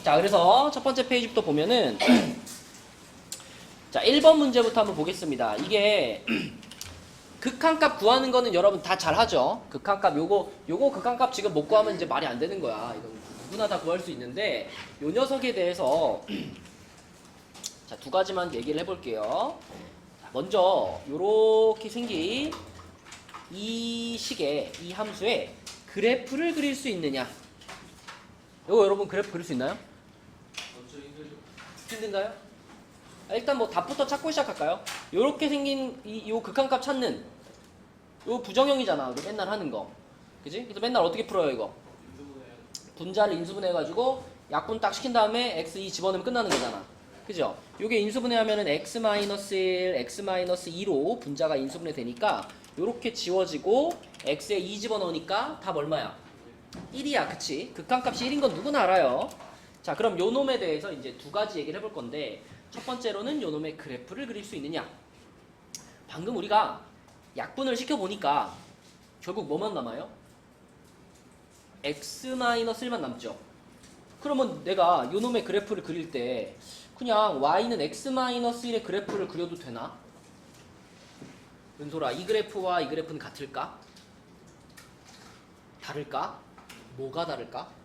자, 그래서 첫 번째 페이지부터 보면은 자, 1번 문제부터 한번 보겠습니다. 이게 극한값 구하는 거는 여러분 다 잘하죠. 극한값 요거 극한값 지금 못 구하면 이제 말이 안 되는 거야. 이건 누구나 다 구할 수 있는데 요 녀석에 대해서 자, 두 가지만 얘기를 해볼게요. 먼저 요렇게 생긴 이 식의 이 함수에 그래프를 그릴 수 있느냐. 요거 여러분 그래프 그릴 수 있나요? 힘든가요? 일단 뭐 답부터 찾고 시작할까요? 요렇게 생긴 요 극한값 찾는 요 부정형이잖아. 우리 맨날 하는 거. 그지? 그래서 맨날 어떻게 풀어요 이거? 분자를 인수분해해가지고 약분 딱 시킨 다음에 x2 집어넣으면 끝나는 거잖아. 그죠? 요게 인수분해하면은 x-1, x-2로 분자가 인수분해 되니까 요렇게 지워지고 x에 2 집어넣으니까 답 얼마야? 1이야. 그치? 극한값이 1인 건 누구나 알아요. 자, 그럼 요 놈에 대해서 이제 두 가지 얘기를 해볼 건데 첫 번째로는 요 놈의 그래프를 그릴 수 있느냐. 방금 우리가 약분을 시켜보니까 결국 뭐만 남아요? x-1만 남죠. 그러면 내가 요 놈의 그래프를 그릴 때 그냥 y는 x-1의 그래프를 그려도 되나? 은솔아, 이 그래프와 이 그래프는 같을까? 다를까? 뭐가 다를까?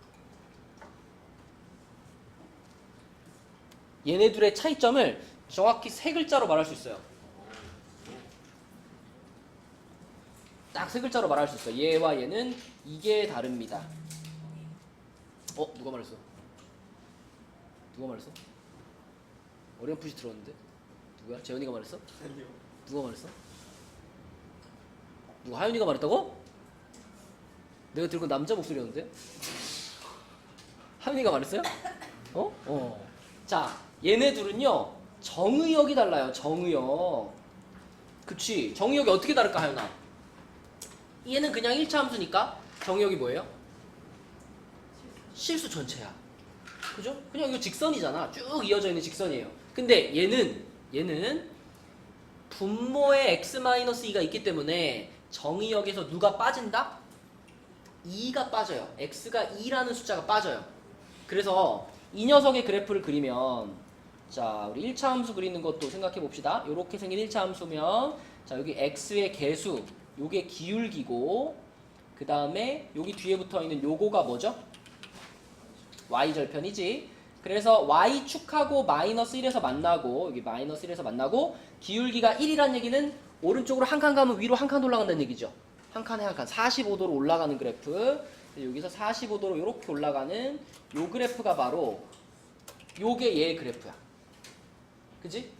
얘네들의 차이점을 정확히 세 글자로 말할 수 있어요. 딱 세 글자로 말할 수 있어요. 얘와 얘는 이게 다릅니다. 누가 말했어? 누가 말했어? 어렴풋이 들었는데? 누구야? 재현이가 말했어? 누가 말했어? 누가 하윤이가 말했다고? 내가 들은 건 남자 목소리였는데? 하윤이가 말했어요? 자, 얘네 둘은요 정의역이 달라요. 정의역. 그치? 정의역이 어떻게 다를까 하윤아? 얘는 그냥 1차 함수니까 정의역이 뭐예요? 실수 전체야. 그죠? 그냥 이거 직선이잖아. 쭉 이어져 있는 직선이에요. 근데 얘는 분모에 x-2가 있기 때문에 정의역에서 누가 빠진다? 2가 빠져요. x가 2라는 숫자가 빠져요. 그래서 이 녀석의 그래프를 그리면 자, 우리 1차 함수 그리는 것도 생각해 봅시다. 요렇게 생긴 1차 함수면 자, 여기 x의 개수 요게 기울기고 그 다음에 여기 뒤에 붙어 있는 요거가 뭐죠? y절편이지. 그래서 y축하고 마이너스 1에서 만나고 여기 마이너스 1에서 만나고 기울기가 1이란 얘기는 오른쪽으로 한 칸 가면 위로 한 칸 올라간다는 얘기죠. 한 칸에 한 칸 45도로 올라가는 그래프. 여기서 45도로 이렇게 올라가는 요 그래프가 바로 요게 얘의 그래프야. 그지?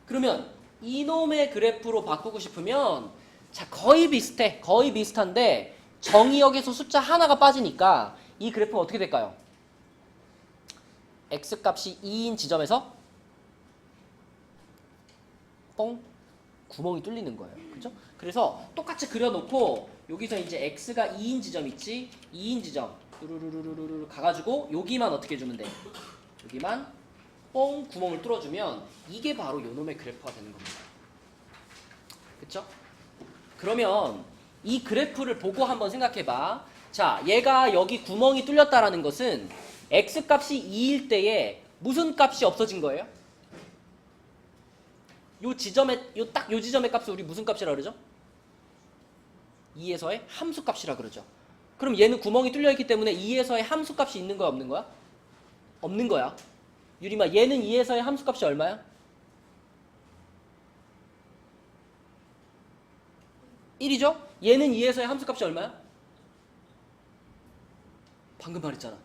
그러면 이놈의 그래프로 바꾸고 싶으면 자, 거의 비슷해. 거의 비슷한데 정의역에서 숫자 하나가 빠지니까 이 그래프가 어떻게 될까요? x값이 2인 지점에서 뻥 구멍이 뚫리는 거예요. 그죠? 그래서 똑같이 그려놓고 여기서 이제 x가 2인 지점 있지? 2인 지점 루루루루루루 가가지고 여기만 어떻게 해주면 돼? 여기만 뻥 구멍을 뚫어주면 이게 바로 요놈의 그래프가 되는 겁니다. 그쵸? 그러면 이 그래프를 보고 한번 생각해봐. 자, 얘가 여기 구멍이 뚫렸다라는 것은 x값이 2일 때에 무슨 값이 없어진 거예요? 요 지점에 딱 요 지점의 값을 우리 무슨 값이라 그러죠? 2에서의 함수 값이라 그러죠. 그럼 얘는 구멍이 뚫려 있기 때문에 2에서의 함수 값이 있는 거야, 없는 거야? 없는 거야. 유리마, 얘는 2에서의 함수 값이 얼마야? 1이죠? 얘는 2에서의 함수 값이 얼마야? 방금 말했잖아.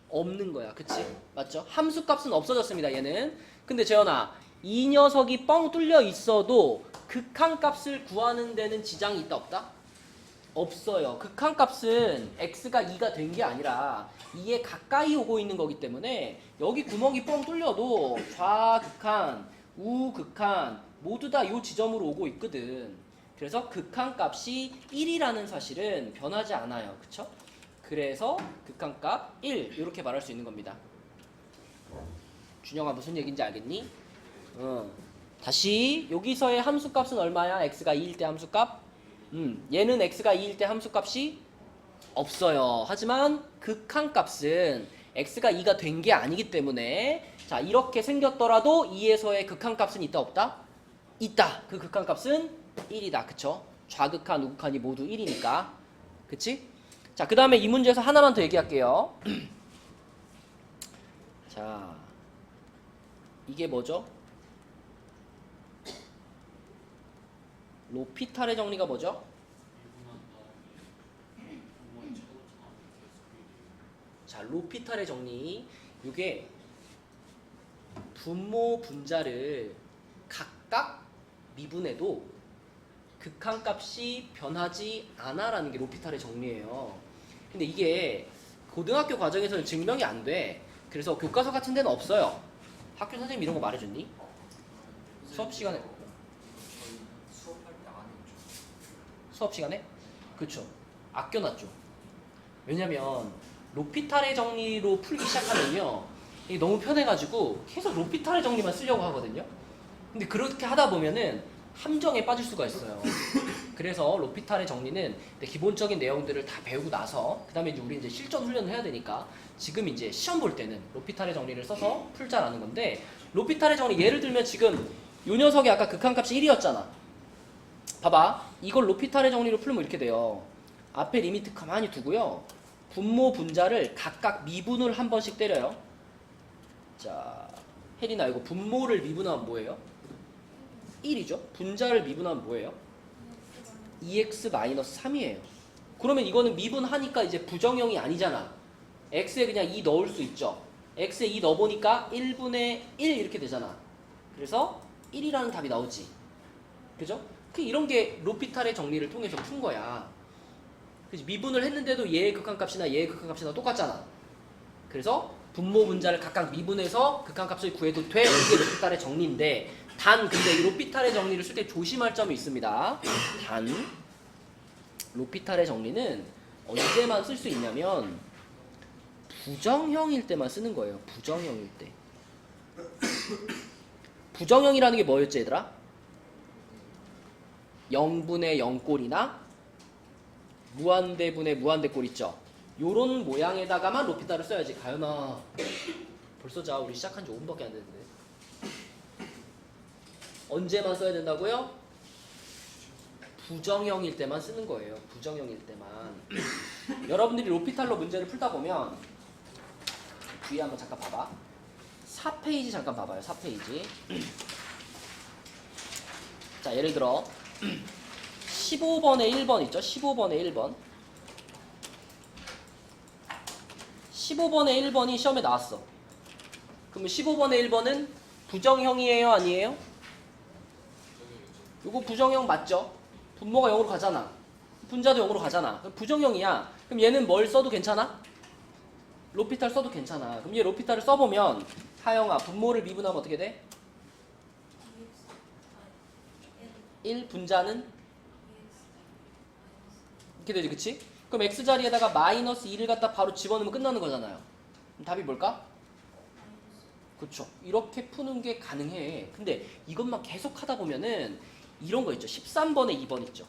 없는 거야. 그치? 맞죠? 함수 값은 없어졌습니다. 얘는. 근데 재현아, 이 녀석이 뻥 뚫려 있어도 극한값을 구하는 데는 지장이 있다 없다? 없어요. 극한값은 x가 2가 된 게 아니라 2에 가까이 오고 있는 거기 때문에 여기 구멍이 뻥 뚫려도 좌극한, 우극한 모두 다 이 지점으로 오고 있거든. 그래서 극한값이 1이라는 사실은 변하지 않아요. 그쵸? 그래서 극한값 1 이렇게 말할 수 있는 겁니다. 준영아, 무슨 얘기인지 알겠니? 다시 여기서의 함수값은 얼마야? x가 2일 때 함수값? 얘는 x가 2일 때 함수값이 없어요. 하지만 극한값은 x가 2가 된 게 아니기 때문에 자 이렇게 생겼더라도 2에서의 극한값은 있다 없다? 있다. 그 극한값은 1이다. 그쵸? 좌극한 우극한이 모두 1이니까. 그치? 자 그 다음에 이 문제에서 하나만 더 얘기할게요. 자 이게 뭐죠? 로피탈의 정리가 뭐죠? 자, 로피탈의 정리. 이게 분모 분자를 각각 미분해도 극한값이 변하지 않아라는 게 로피탈의 정리예요. 근데 이게 고등학교 과정에서는 증명이 안 돼. 그래서 교과서 같은 데는 없어요. 학교 선생님 이런 거 말해줬니? 수업 시간에 수업할 때 안 했죠. 수업 시간에? 그쵸. 아껴놨죠. 왜냐면 로피탈의 정리로 풀기 시작하면요 이게 너무 편해가지고 계속 로피탈의 정리만 쓰려고 하거든요. 근데 그렇게 하다 보면은 함정에 빠질 수가 있어요. 그래서 로피탈의 정리는 기본적인 내용들을 다 배우고 나서 그 다음에 이제 우리 이제 실전 훈련을 해야 되니까 지금 이제 시험 볼 때는 로피탈의 정리를 써서 풀자라는 건데, 로피탈의 정리 예를 들면 지금 요 녀석이 아까 극한값이 1이었잖아. 봐봐. 이걸 로피탈의 정리로 풀면 이렇게 돼요. 앞에 리미트 가만히 두고요. 분모 분자를 각각 미분을 한 번씩 때려요. 자, 혜린아 이거 분모를 미분하면 뭐예요? 1이죠. 분자를 미분하면 뭐예요? 2x-3이에요. 그러면 이거는 미분하니까 이제 부정형이 아니잖아. x에 그냥 2 넣을 수 있죠. x에 2 넣어보니까 1분의 1 이렇게 되잖아. 그래서 1이라는 답이 나오지. 그죠? 이런 게 로피탈의 정리를 통해서 푼 거야. 그치? 미분을 했는데도 얘의 극한값이나 얘의 극한값이나 똑같잖아. 그래서 분모 분자를 각각 미분해서 극한값을 구해도 돼. 이게 로피탈의 정리인데, 단 근데 이 로피탈의 정리를 쓸 때 조심할 점이 있습니다. 단 로피탈의 정리는 언제만 쓸 수 있냐면 부정형일 때만 쓰는 거예요. 부정형일 때. 부정형이라는 게 뭐였지 얘들아? 0분의 0꼴이나 무한대분의 무한대꼴 있죠? 요런 모양에다가만 로피탈을 써야지. 가연아 벌써 자 우리 시작한 지 5분밖에 안 됐는데. 언제만 써야 된다고요? 부정형일 때만 쓰는 거예요. 부정형일 때만. 여러분들이 로피탈로 문제를 풀다 보면 뒤에 한번 잠깐 봐봐. 4페이지 잠깐 봐봐요. 4페이지. 자 예를 들어 15번에 1번 있죠? 15번에 1번. 15번에 1번이 시험에 나왔어. 그러면 15번에 1번은 부정형이에요? 아니에요? 이거 부정형 맞죠? 분모가 0으로 가잖아. 분자도 0으로 가잖아. 그럼 부정형이야. 그럼 얘는 뭘 써도 괜찮아? 로피탈 써도 괜찮아. 그럼 얘 로피탈을 써보면 하영아 분모를 미분하면 어떻게 돼? 1 분자는? 이렇게 되지 그치? 그럼 x자리에다가 마이너스 2를 갖다 바로 집어넣으면 끝나는 거잖아요. 그럼 답이 뭘까? 그쵸. 이렇게 푸는 게 가능해. 근데 이것만 계속 하다 보면은 이런 거 있죠. 13번에 2번 있죠.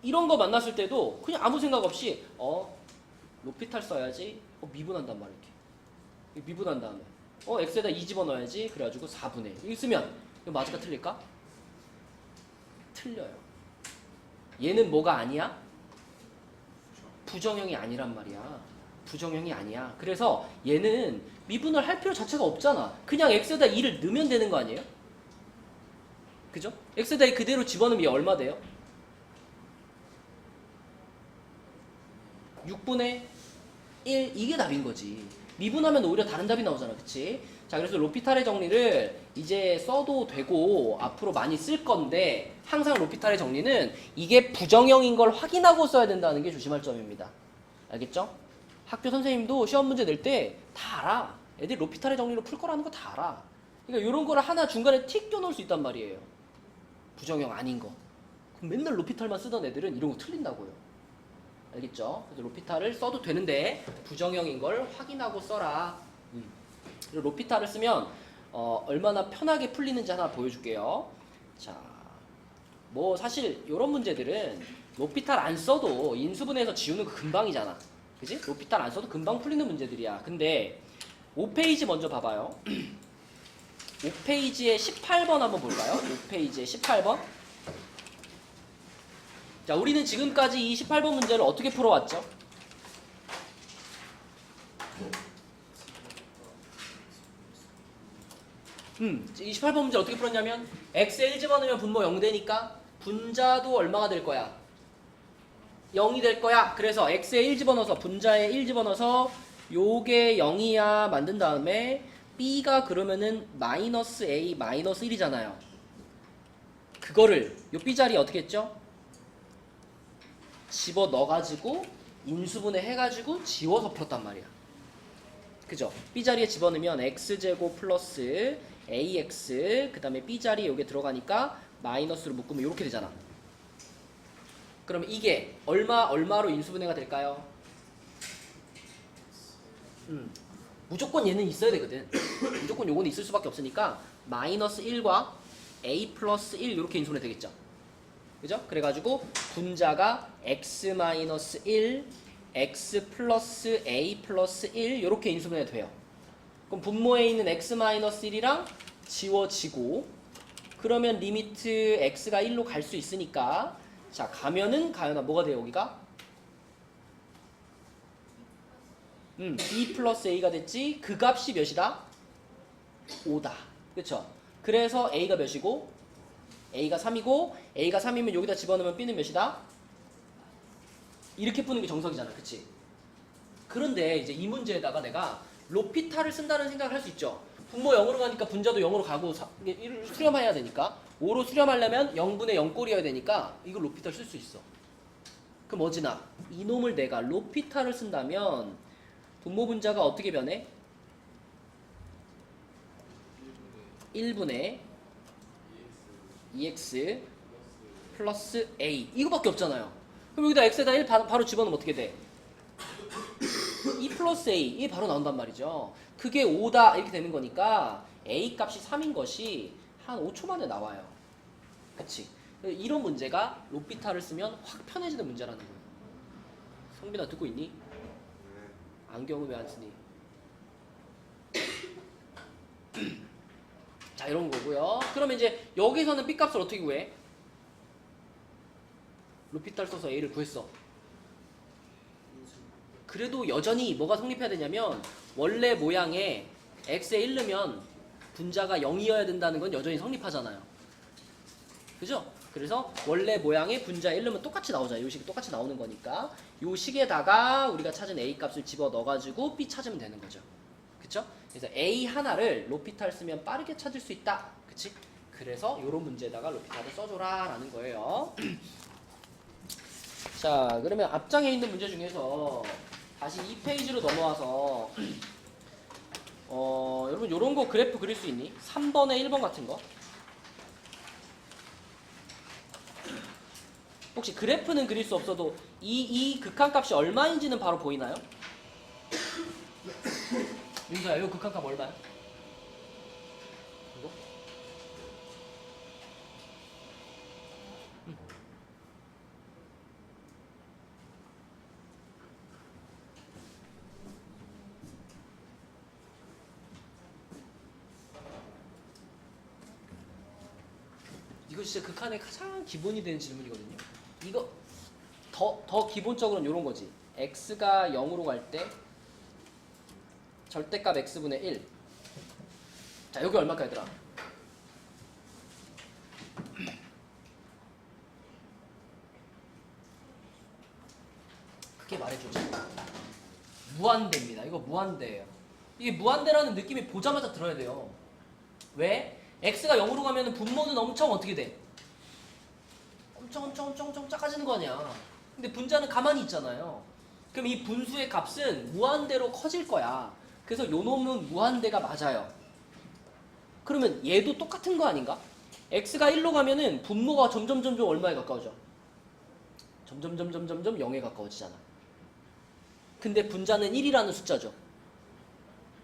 이런 거 만났을 때도 그냥 아무 생각 없이 로피탈 써야지. 미분한단 말이야. 이렇게. 미분한 다음에 x에다 2 집어넣어야지. 그래가지고 4분의 1. 이거 쓰면 이거 맞을까 틀릴까? 틀려요. 얘는 뭐가 아니야? 부정형이 아니란 말이야. 부정형이 아니야. 그래서 얘는 미분을 할 필요 자체가 없잖아. 그냥 x에다 2를 넣으면 되는 거 아니에요? 그죠? x에다 2 그대로 집어넣으면 얘 얼마 돼요? 6분의 1. 이게 답인 거지. 미분하면 오히려 다른 답이 나오잖아. 그치? 자, 그래서 로피탈의 정리를 이제 써도 되고 앞으로 많이 쓸 건데, 항상 로피탈의 정리는 이게 부정형인 걸 확인하고 써야 된다는 게 조심할 점입니다. 알겠죠? 학교 선생님도 시험 문제 낼 때 다 알아. 애들이 로피탈의 정리로 풀 거라는 거 다 알아. 그러니까 이런 거를 하나 중간에 틱 껴놓을 수 있단 말이에요. 부정형 아닌 거. 그럼 맨날 로피탈만 쓰던 애들은 이런 거 틀린다고요. 알겠죠? 그래서 로피탈을 써도 되는데 부정형인 걸 확인하고 써라. 그리고 로피탈을 쓰면 얼마나 편하게 풀리는지 하나 보여줄게요. 자, 뭐 사실 이런 문제들은 로피탈 안 써도 인수분해에서 지우는 거 금방이잖아. 그지? 로피탈 안 써도 금방 풀리는 문제들이야. 근데 5페이지 먼저 봐봐요. 5페이지에 18번 한번 볼까요? 5페이지에 18번. 자, 우리는 지금까지 이 18번 문제를 어떻게 풀어왔죠? 이 18번 문제 어떻게 풀었냐면 x에 1 집어넣으면 분모 0 되니까 분자도 얼마가 될 거야? 0이 될 거야. 그래서 x에 1 집어넣어서 분자에 1 집어넣어서 요게 0이야 만든 다음에 b가 그러면은 마이너스 a 마이너스 1이잖아요. 그거를 요 b 자리에 어떻게 했죠? 집어 넣어가지고 인수분해 해가지고 지워서 풀었단 말이야. 그죠? b 자리에 집어넣으면 x제곱 플러스 ax 그 다음에 b 자리에 요게 들어가니까 마이너스로 묶으면 이렇게 되잖아. 그러면 이게 얼마로 인수분해가 될까요? 무조건 얘는 있어야 되거든. 무조건 요거는 있을 수밖에 없으니까 마이너스 1과 a 플러스 1 이렇게 인수분해 되겠죠. 그죠? 그래가지고 분자가 x 마이너스 1 x 플러스 a 플러스 1 이렇게 인수분해 돼요. 그럼 분모에 있는 x 마이너스 1이랑 지워지고 그러면 리미트 x가 1로 갈 수 있으니까 자 가면은 가연아 뭐가 돼요 여기가? b 플러스 a가 됐지. 그 값이 몇이다? 5다. 그쵸? 그래서 a가 몇이고 a가 3이고 a가 3이면 여기다 집어넣으면 b는 몇이다? 이렇게 푸는 게 정석이잖아. 그치? 그런데 이제 이 문제에다가 내가 로피탈을 쓴다는 생각을 할 수 있죠. 분모 0으로 가니까 분자도 0으로 가고 수렴해야 되니까 5로 수렴하려면 0분의 0꼴이어야 되니까 이걸 로피탈 쓸 수 있어. 그럼 어지나 이놈을 내가 로피탈을 쓴다면 분모 분자가 어떻게 변해? 1분의 2x 플러스 a 이거밖에 없잖아요. 그럼 여기다 x에다 1 바로 집어넣으면 어떻게 돼? 2 플러스 a 이게 바로 나온단 말이죠. 그게 5다 이렇게 되는 거니까 a 값이 3인 것이 한 5초 만에 나와요. 그치? 이런 문제가 로피탈을 쓰면 확 편해지는 문제라는 거예요. 성빈아 듣고 있니? 안경을 왜 안 쓰니? 자 이런 거고요. 그러면 이제 여기서는 b 값을 어떻게 구해? 로피탈 써서 a를 구했어. 그래도 여전히 뭐가 성립해야 되냐면 원래 모양에 x에 1 넣으면 분자가 0이어야 된다는 건 여전히 성립하잖아요. 그죠? 그래서 원래 모양에 분자에 1 넣으면 똑같이 나오잖아요. 요 식이 똑같이 나오는 거니까 요 식에다가 우리가 찾은 a 값을 집어 넣어가지고 b 찾으면 되는 거죠. 그쵸? 그래서 a 하나를 로피탈 쓰면 빠르게 찾을 수 있다. 그치? 그래서 요런 문제에다가 로피탈을 써줘라 라는 거예요. 자 그러면 앞장에 있는 문제 중에서 다시 2페이지로 넘어와서 여러분 요런 거 그래프 그릴 수 있니? 3번에 1번 같은 거 혹시 그래프는 그릴 수 없어도 이 극한값이 얼마인지는 바로 보이나요? 윤서야 요 극한값 얼마야? 이거? 이거 진짜 극한의 가장 기본이 되는 질문이거든요. 이거 더 기본적으로는 이런 거지. x가 0으로 갈 때 절대값 x분의 1. 자 여기 얼마일까 얘들아? 그게 말해주지. 무한대입니다. 이거 무한대예요. 이게 무한대라는 느낌이 보자마자 들어야 돼요. 왜? x가 0으로 가면 분모는 엄청 어떻게 돼? 엄청 작아지는 거 아니야. 근데 분자는 가만히 있잖아요. 그럼 이 분수의 값은 무한대로 커질 거야. 그래서 요 놈은 무한대가 맞아요. 그러면 얘도 똑같은 거 아닌가? x가 1로 가면은 분모가 점점 얼마에 가까워져? 점점 0에 가까워지잖아. 근데 분자는 1이라는 숫자죠.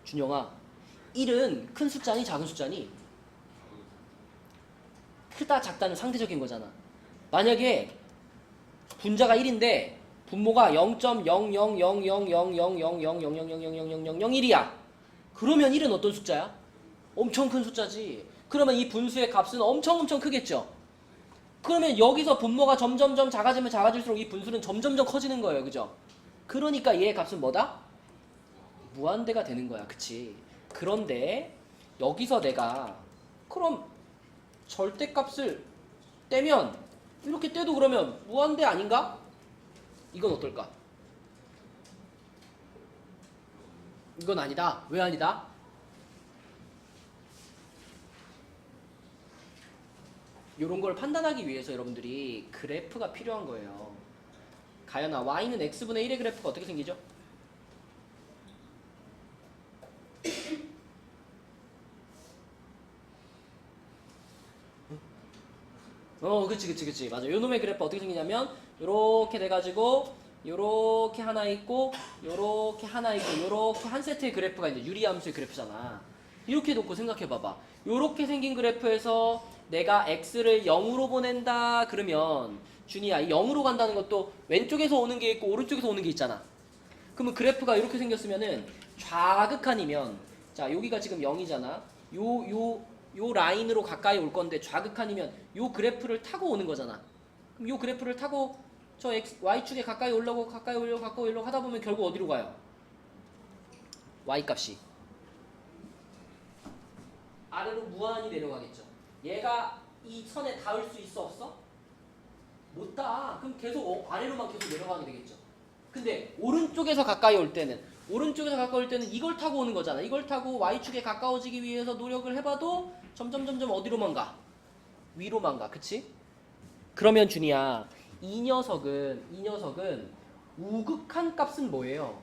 준영아, 1은 큰 숫자니 작은 숫자니? 크다 작다는 상대적인 거잖아. 만약에 분자가 1인데 분모가 0.00000000000000001이야. 그러면 1은 어떤 숫자야? 엄청 큰 숫자지. 그러면 이 분수의 값은 엄청 크겠죠. 그러면 여기서 분모가 점점점 작아지면 작아질수록 이 분수는 점점점 커지는 거예요. 그죠? 그러니까 얘의 값은 뭐다? 무한대가 되는 거야. 그치? 그런데 여기서 내가 그럼 절대값을 떼면 이렇게 떼도 그러면 무한대 아닌가? 이건 어떨까? 이건 아니다. 왜 아니다? 이런 걸 판단하기 위해서 여러분들이 그래프가 필요한 거예요. 가연아, y는 x분의 1의 그래프가 어떻게 생기죠? 그치. 맞아. 요 놈의 그래프 어떻게 생기냐면, 요렇게 돼가지고, 요렇게 하나 있고, 요렇게 하나 있고, 요렇게 한 세트의 그래프가 이제 유리함수의 그래프잖아. 이렇게 놓고 생각해봐봐. 요렇게 생긴 그래프에서 내가 x를 0으로 보낸다 그러면, 준이야, 이 0으로 간다는 것도 왼쪽에서 오는 게 있고, 오른쪽에서 오는 게 있잖아. 그러면 그래프가 이렇게 생겼으면은, 좌극한이면, 자, 여기가 지금 0이잖아. 요 라인으로 가까이 올 건데 좌극한이면 요 그래프를 타고 오는 거잖아. 그럼 요 그래프를 타고 저 y축에 가까이 올라오고 하다 보면 결국 어디로 가요? y값이 아래로 무한히 내려가겠죠. 얘가 이 선에 닿을 수 있어 없어? 못 닿아. 그럼 계속 아래로만 계속 내려가게 되겠죠. 근데 오른쪽에서 가까이 올 때는 이걸 타고 오는 거잖아. 이걸 타고 y축에 가까워지기 위해서 노력을 해봐도 점점 어디로만 가? 위로만 가. 그치? 그러면 준이야, 이 녀석은 우극한 값은 뭐예요?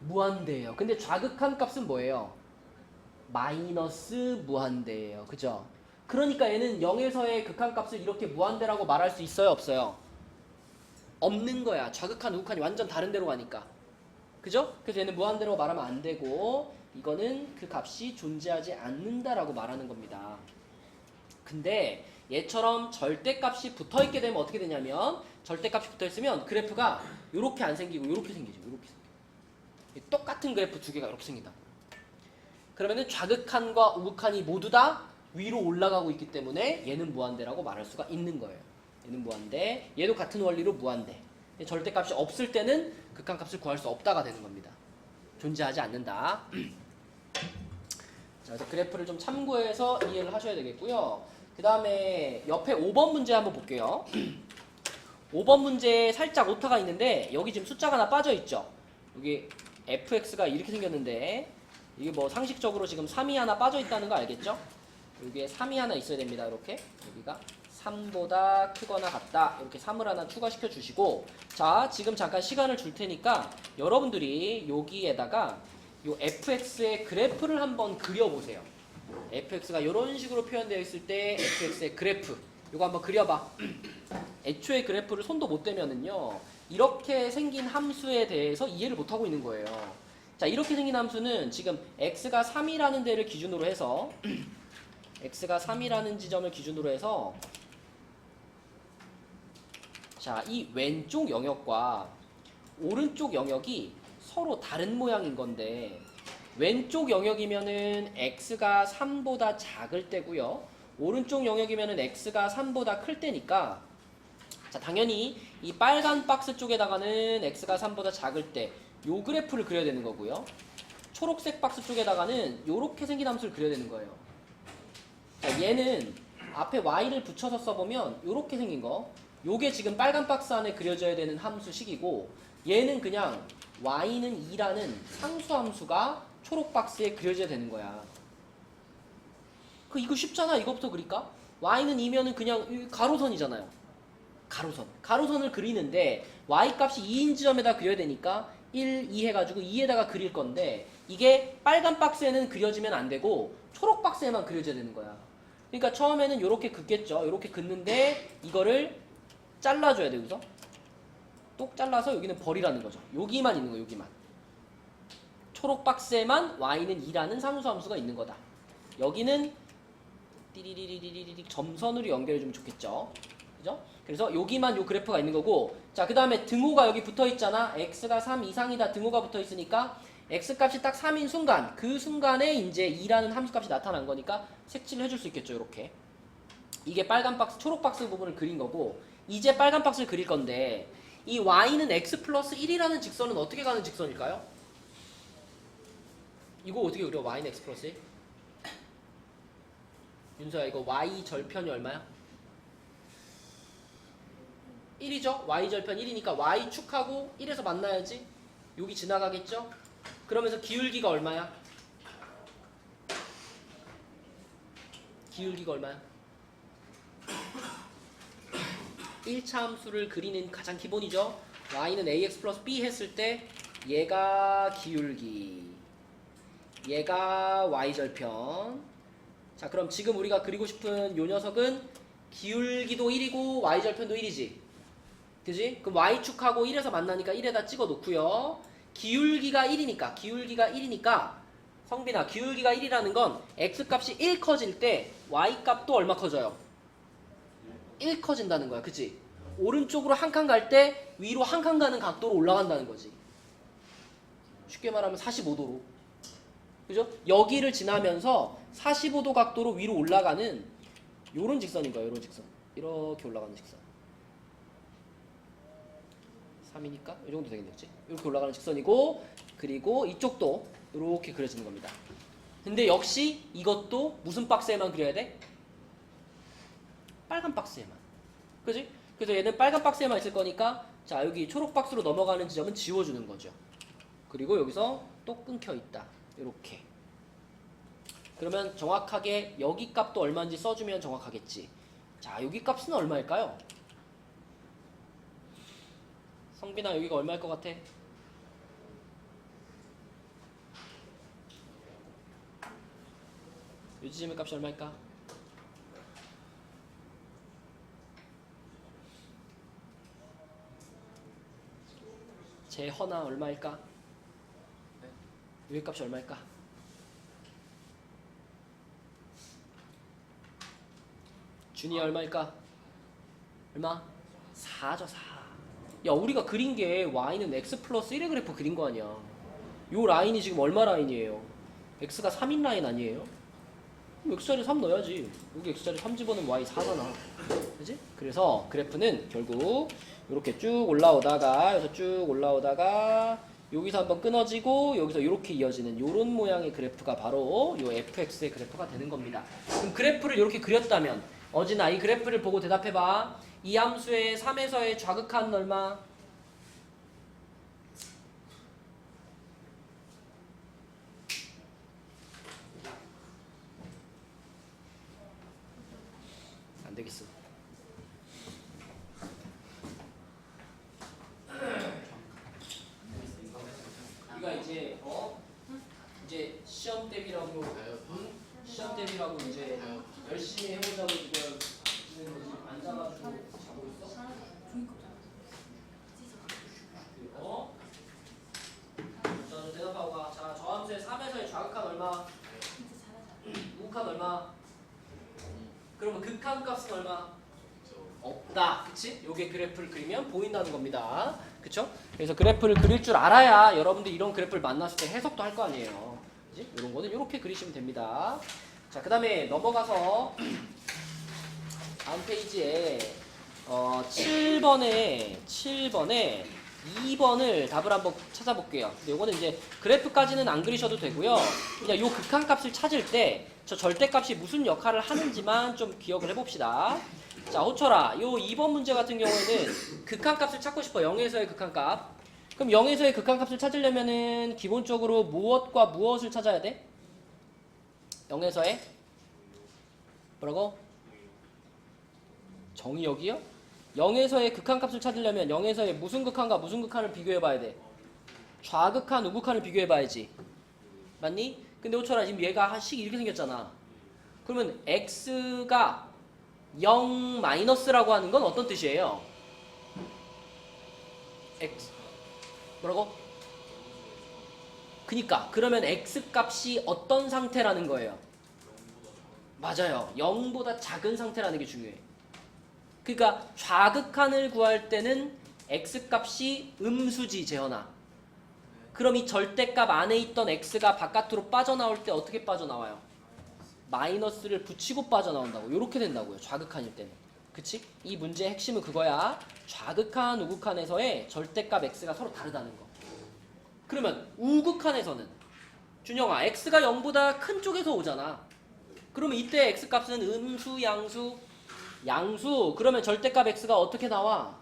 무한대예요. 근데 좌극한 값은 뭐예요? 마이너스 무한대예요. 그죠? 그러니까 얘는 0에서의 극한값을 이렇게 무한대라고 말할 수 있어요? 없어요? 없는 거야. 좌극한, 우극한이 완전 다른 데로 가니까. 그죠? 그래서 얘는 무한대로 말하면 안 되고, 이거는 그 값이 존재하지 않는다라고 말하는 겁니다. 근데 얘처럼 절대값이 붙어있게 되면 어떻게 되냐면, 절대값이 붙어있으면 그래프가 이렇게 안 생기고 이렇게 생기죠. 이렇게 생겨. 똑같은 그래프 두 개가 이렇게 생긴다. 그러면은 좌극한과 우극한이 모두 다 위로 올라가고 있기 때문에 얘는 무한대라고 말할 수가 있는 거예요. 얘는 무한대, 얘도 같은 원리로 무한대. 절대값이 없을 때는 극한값을 구할 수 없다가 되는 겁니다. 존재하지 않는다. 자, 그래서 그래프를 좀 참고해서 이해를 하셔야 되겠고요. 그 다음에 옆에 5번 문제 한번 볼게요. 5번 문제에 살짝 오타가 있는데 여기 지금 숫자가 하나 빠져있죠. 여기 fx가 이렇게 생겼는데 이게 뭐 상식적으로 지금 3이 하나 빠져있다는 거 알겠죠? 여기에 3이 하나 있어야 됩니다. 이렇게 여기가 3보다 크거나 같다. 이렇게 3을 하나 추가시켜 주시고, 자, 지금 잠깐 시간을 줄 테니까 여러분들이 여기에다가 요 fx의 그래프를 한번 그려보세요. fx가 이런 식으로 표현되어 있을 때 fx의 그래프 요거 한번 그려봐. 애초에 그래프를 손도 못 대면은요 이렇게 생긴 함수에 대해서 이해를 못하고 있는 거예요. 자, 이렇게 생긴 함수는 지금 x가 3이라는 데를 기준으로 해서 x가 3이라는 지점을 기준으로 해서, 자, 이 왼쪽 영역과 오른쪽 영역이 서로 다른 모양인 건데, 왼쪽 영역이면은 x가 3보다 작을 때고요, 오른쪽 영역이면은 x가 3보다 클 때니까, 자, 당연히 이 빨간 박스 쪽에다가는 x가 3보다 작을 때 요 그래프를 그려야 되는 거고요, 초록색 박스 쪽에다가는 요렇게 생긴 함수를 그려야 되는 거예요. 자, 얘는 앞에 y를 붙여서 써보면 요렇게 생긴 거, 요게 지금 빨간 박스 안에 그려져야 되는 함수식이고, 얘는 그냥 y는 2라는 상수함수가 초록 박스에 그려져야 되는 거야. 이거 쉽잖아. 이거부터 그릴까? y는 2면은 그냥 가로선이잖아요. 가로선을 그리는데 y 값이 2인 지점에다 그려야 되니까 1, 2 해가지고 2에다가 그릴 건데, 이게 빨간 박스에는 그려지면 안 되고 초록 박스에만 그려져야 되는 거야. 그러니까 처음에는 요렇게 긋겠죠. 요렇게 긋는데 이거를 잘라줘야 돼. 그죠? 똑 잘라서 여기는 버리라는 거죠. 여기만 있는 거, 여기만. 초록 박스에만 y는 2라는 상수함수가 있는 거다. 여기는 띠리리리리리 점선으로 연결해주면 좋겠죠. 그죠? 그래서 여기만 요 그래프가 있는 거고, 자, 그 다음에 등호가 여기 붙어 있잖아. x가 3 이상이다 등호가 붙어 있으니까 x 값이 딱 3인 순간, 그 순간에 이제 2라는 함수값이 나타난 거니까 색칠을 해줄 수 있겠죠. 이렇게. 이게 빨간 박스, 초록 박스 부분을 그린 거고, 이제 빨간 박스를 그릴 건데, 이 y는 x 플러스 1이라는 직선은 어떻게 가는 직선일까요? 이거 어떻게 그려? y는 x 플러스 1? 윤서야, 이거 y 절편이 얼마야? 1이죠? y 절편 1이니까 y축하고 1에서 만나야지. 여기 지나가겠죠? 그러면서 기울기가 얼마야? 기울기가 얼마야? 1차 함수를 그리는 가장 기본이죠. y는 ax 플러스 b 했을 때 얘가 기울기, 얘가 y절편. 자, 그럼 지금 우리가 그리고 싶은 요 녀석은 기울기도 1이고 y절편도 1이지. 그지? 그럼 y축하고 1에서 만나니까 1에다 찍어 놓고요. 기울기가 1이니까 성빈아, 기울기가 1이라는 건 x값이 1 커질 때 y값도 얼마 커져요? 1 커진다는 거야. 그치? 오른쪽으로 한 칸 갈 때 위로 한 칸 가는 각도로 올라간다는 거지. 쉽게 말하면 45도로. 그죠? 여기를 지나면서 45도 각도로 위로 올라가는 요런 직선인 거예요. 요런 직선. 이렇게 올라가는 직선. 3이니까 이 정도 되겠네. 그치? 이렇게 올라가는 직선이고, 그리고 이쪽도 이렇게 그려지는 겁니다. 근데 역시 이것도 무슨 박스에만 그려야 돼? 빨간 박스에만. 그지? 그래서 얘는 빨간 박스에만 있을 거니까, 자, 여기 초록 박스로 넘어가는 지점은 지워주는 거죠. 그리고 여기서 또 끊겨 있다. 이렇게. 그러면 정확하게 여기 값도 얼마인지 써주면 정확하겠지. 자, 여기 값은 얼마일까요? 성빈아, 여기가 얼마일 것 같아? 요 지점의 값이 얼마일까? 재헌아, 얼마일까? 여기 값이 얼마일까? 준이 얼마일까? 얼마? 4죠, 4. 야, 우리가 그린 게 y는 x 플러스 1의 그래프 그린 거 아니야. 요 라인이 지금 얼마 라인이에요? x가 3인 라인 아니에요? 그럼 x자리 3 넣어야지. 여기 x자리 3 집어넣으면 y 4잖아. 그지? 그래서 그래프는 결국 이렇게 쭉 올라오다가, 여기서 쭉 올라오다가 여기서 한번 끊어지고 여기서 이렇게 이어지는 요런 모양의 그래프가 바로 요 fx의 그래프가 되는 겁니다. 그럼 그래프를 이렇게 그렸다면, 어진아, 이 그래프를 보고 대답해봐. 이 함수의 3에서의 좌극한은 얼마? 안 되겠어. 우리가 이제 시험 대비라고 이제 열심히 해보자고 지금 앉아가지고 자고 있어? 자, 대답하고 가. 자, 저 함수의 3에서의 좌극한 얼마? 우극한 얼마? 그러면 극한 값은 얼마? 없다. 그치? 요게 그래프를 그리면 보인다는 겁니다. 그쵸? 그래서 그래프를 그릴 줄 알아야 여러분들 이런 그래프를 만났을 때 해석도 할 거 아니에요. 그치? 이런 거는 이렇게 그리시면 됩니다. 자, 그 다음에 넘어가서 다음 페이지에 7번에 2번을 답을 한번 찾아볼게요. 근데 요거는 이제 그래프까지는 안 그리셔도 되고요. 그냥 요 극한값을 찾을 때 저 절대값이 무슨 역할을 하는지만 좀 기억을 해봅시다. 자, 호철아, 요 2번 문제 같은 경우에는 극한값을 찾고 싶어. 0에서의 극한값. 그럼 0에서의 극한값을 찾으려면은 기본적으로 무엇과 무엇을 찾아야 돼? 0에서의 뭐라고? 정의역이요? 0에서의 극한값을 찾으려면 0에서의 무슨 극한과 무슨 극한을 비교해봐야 돼? 좌극한, 우극한을 비교해봐야지. 맞니? 근데 호철아, 지금 얘가 한식 이렇게 생겼잖아. 그러면 x가 0 마이너스라고 하는 건 어떤 뜻이에요? x 뭐라고? 그니까 그러면 x 값이 어떤 상태라는 거예요? 맞아요. 0보다 작은 상태라는 게 중요해. 그러니까 좌극한을 구할 때는 x값이 음수지 재현아. 그럼 이 절대값 안에 있던 x가 바깥으로 빠져나올 때 어떻게 빠져나와요? 마이너스를 붙이고 빠져나온다고. 이렇게 된다고요. 좌극한일 때는. 그치? 이 문제의 핵심은 그거야. 좌극한, 우극한에서의 절대값 x가 서로 다르다는 거. 그러면 우극한에서는 준영아 x가 0보다 큰 쪽에서 오잖아. 그러면 이때 x값은 음수, 양수? 양수. 그러면 절대값 x가 어떻게 나와?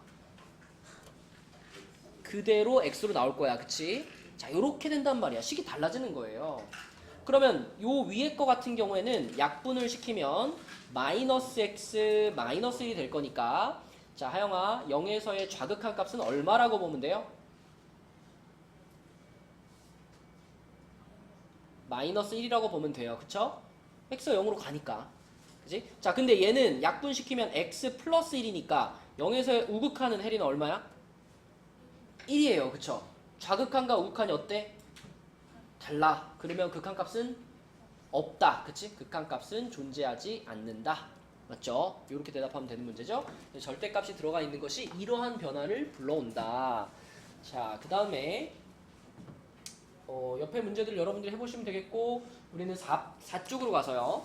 그대로 x로 나올 거야. 그치? 자, 요렇게 된단 말이야. 식이 달라지는 거예요. 그러면 요 위에 거 같은 경우에는 약분을 시키면 마이너스 x 마이너스 1이 될 거니까 자, 하영아 0에서의 좌극한 값은 얼마라고 보면 돼요? 마이너스 1이라고 보면 돼요. 그쵸? x가 0으로 가니까. 그치? 자, 근데 얘는 약분시키면 x 플러스 1이니까 0에서의 우극한은 혜리는 얼마야? 1이에요. 그쵸? 좌극한과 우극한이 어때? 달라. 그러면 극한값은 없다. 그치? 극한값은 존재하지 않는다. 맞죠? 이렇게 대답하면 되는 문제죠. 절대값이 들어가 있는 것이 이러한 변화를 불러온다. 자, 그 다음에 옆에 문제들 여러분들이 해보시면 되겠고 우리는 4쪽으로 가서요.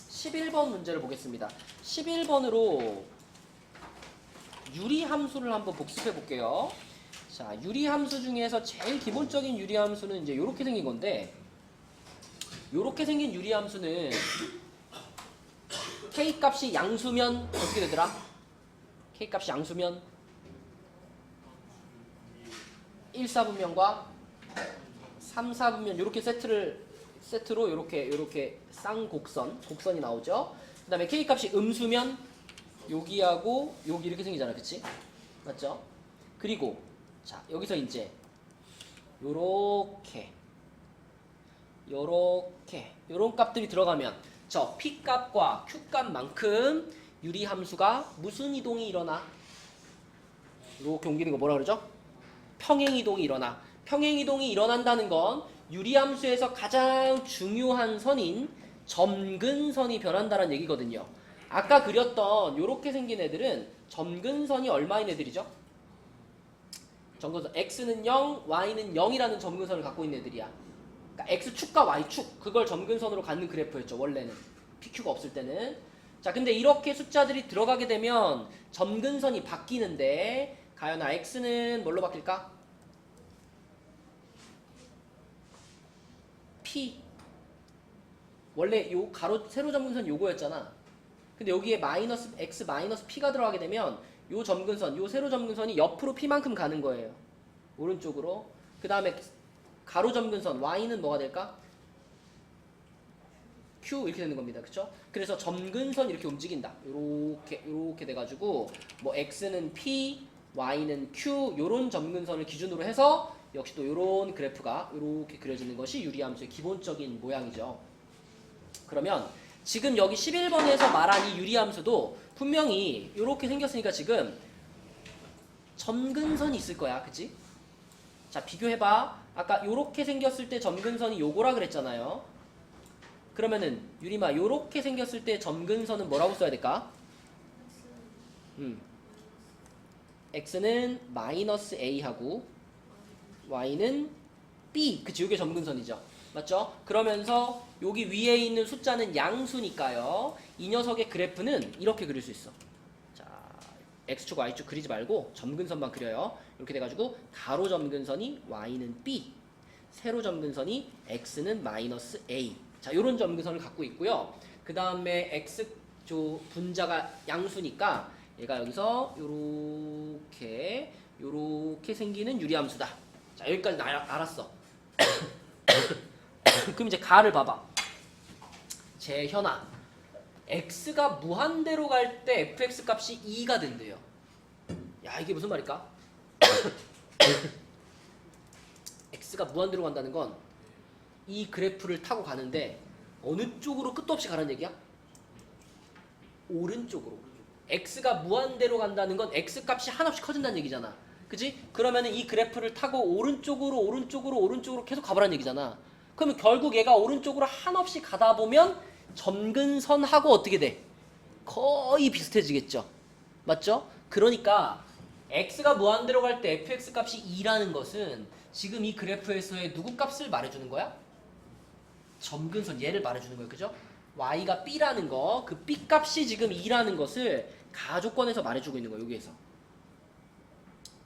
11번 문제를 보겠습니다. 11번으로 유리함수를 한번 복습해 볼게요. 자, 유리함수 중에서 제일 기본적인 유리함수는 이제 요렇게 생긴 건데 요렇게 생긴 유리함수는 K값이 양수면 어떻게 되더라? K값이 양수면 1, 4분면과 3, 4분면 요렇게 세트로 요렇게 쌍곡선이 나오죠. 그 다음에 K값이 음수면 여기하고 여기 이렇게 생기잖아. 그치? 맞죠? 그리고 자, 여기서 이제 요런 값들이 들어가면 저 P값과 Q값만큼 유리함수가 무슨 이동이 일어나? 이렇게 옮기는 거 뭐라 그러죠? 평행이동이 일어나. 평행이동이 일어난다는 건 유리함수에서 가장 중요한 선인 점근선이 변한다는 얘기거든요. 아까 그렸던 요렇게 생긴 애들은 점근선이 얼마인 애들이죠? 점근선 x는 0, y는 0이라는 점근선을 갖고 있는 애들이야. 그러니까 x축과 y축 그걸 점근선으로 갖는 그래프였죠. 원래는 pq가 없을 때는. 자, 근데 이렇게 숫자들이 들어가게 되면 점근선이 바뀌는데 가연아 x는 뭘로 바뀔까? p. 원래 요 가로 세로 점근선 요거였잖아. 근데 여기에 마이너스 x 마이너스 p가 들어가게 되면 요 점근선, 요 세로 점근선이 옆으로 p만큼 가는 거예요. 오른쪽으로. 그 다음에 가로 점근선 y는 뭐가 될까? q 이렇게 되는 겁니다. 그쵸? 그래서 점근선 이렇게 움직인다. 요렇게 돼가지고 뭐 x는 p, y는 q 요런 점근선을 기준으로 해서 역시 또 요런 그래프가 요렇게 그려지는 것이 유리함수의 기본적인 모양이죠. 그러면 지금 여기 11번에서 말한 이 유리함수도 분명히 이렇게 생겼으니까 지금 점근선이 있을 거야. 그치? 자, 비교해봐. 아까 이렇게 생겼을 때 점근선이 요거라 그랬잖아요. 그러면은 유리마 요렇게 생겼을 때 점근선은 뭐라고 써야 될까? x는 마이너스 a하고 y는 b. 그치? 이게 점근선이죠. 맞죠? 그러면서 여기 위에 있는 숫자는 양수니까요. 이 녀석의 그래프는 이렇게 그릴 수 있어. 자, x축, y축 그리지 말고 점근선만 그려요. 이렇게 돼가지고 가로 점근선이 y는 b, 세로 점근선이 x는 마이너스 a. 자, 요런 점근선을 갖고 있고요. 그 다음에 x 분자가 양수니까 얘가 여기서 요렇게 생기는 유리함수다. 자, 여기까지 알았어. 그럼 이제 가를 봐봐. 재현아, x가 무한대로 갈 때 fx 값이 2가 된대요. 야, 이게 무슨 말일까? x가 무한대로 간다는 건 이 그래프를 타고 가는데 어느 쪽으로 끝도 없이 가라는 얘기야? 오른쪽으로. x가 무한대로 간다는 건 x 값이 한없이 커진다는 얘기잖아. 그치? 그러면은 이 그래프를 타고 오른쪽으로 계속 가보라는 얘기잖아. 그러면 결국 얘가 오른쪽으로 한없이 가다 보면 점근선하고 어떻게 돼? 거의 비슷해지겠죠. 맞죠? 그러니까 x가 무한대로 갈 때 fx 값이 2라는 것은 지금 이 그래프에서의 누구 값을 말해주는 거야? 점근선 얘를 말해주는 거예요. 그죠? y가 b라는 거, 그 b 값이 지금 2라는 것을 가조건에서 말해주고 있는 거예요. 여기에서.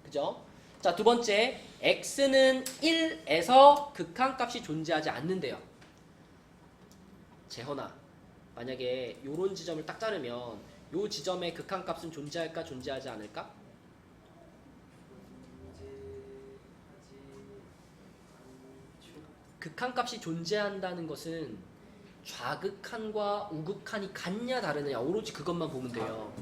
그죠? 자, 두 번째, x는 1에서 극한값이 존재하지 않는데요. 재현아, 만약에 요런 지점을 딱 자르면 요 지점에 극한값은 존재할까 존재하지 않을까? 극한값이 존재한다는 것은 좌극한과 우극한이 같냐 다르느냐 오로지 그것만 보면 돼요.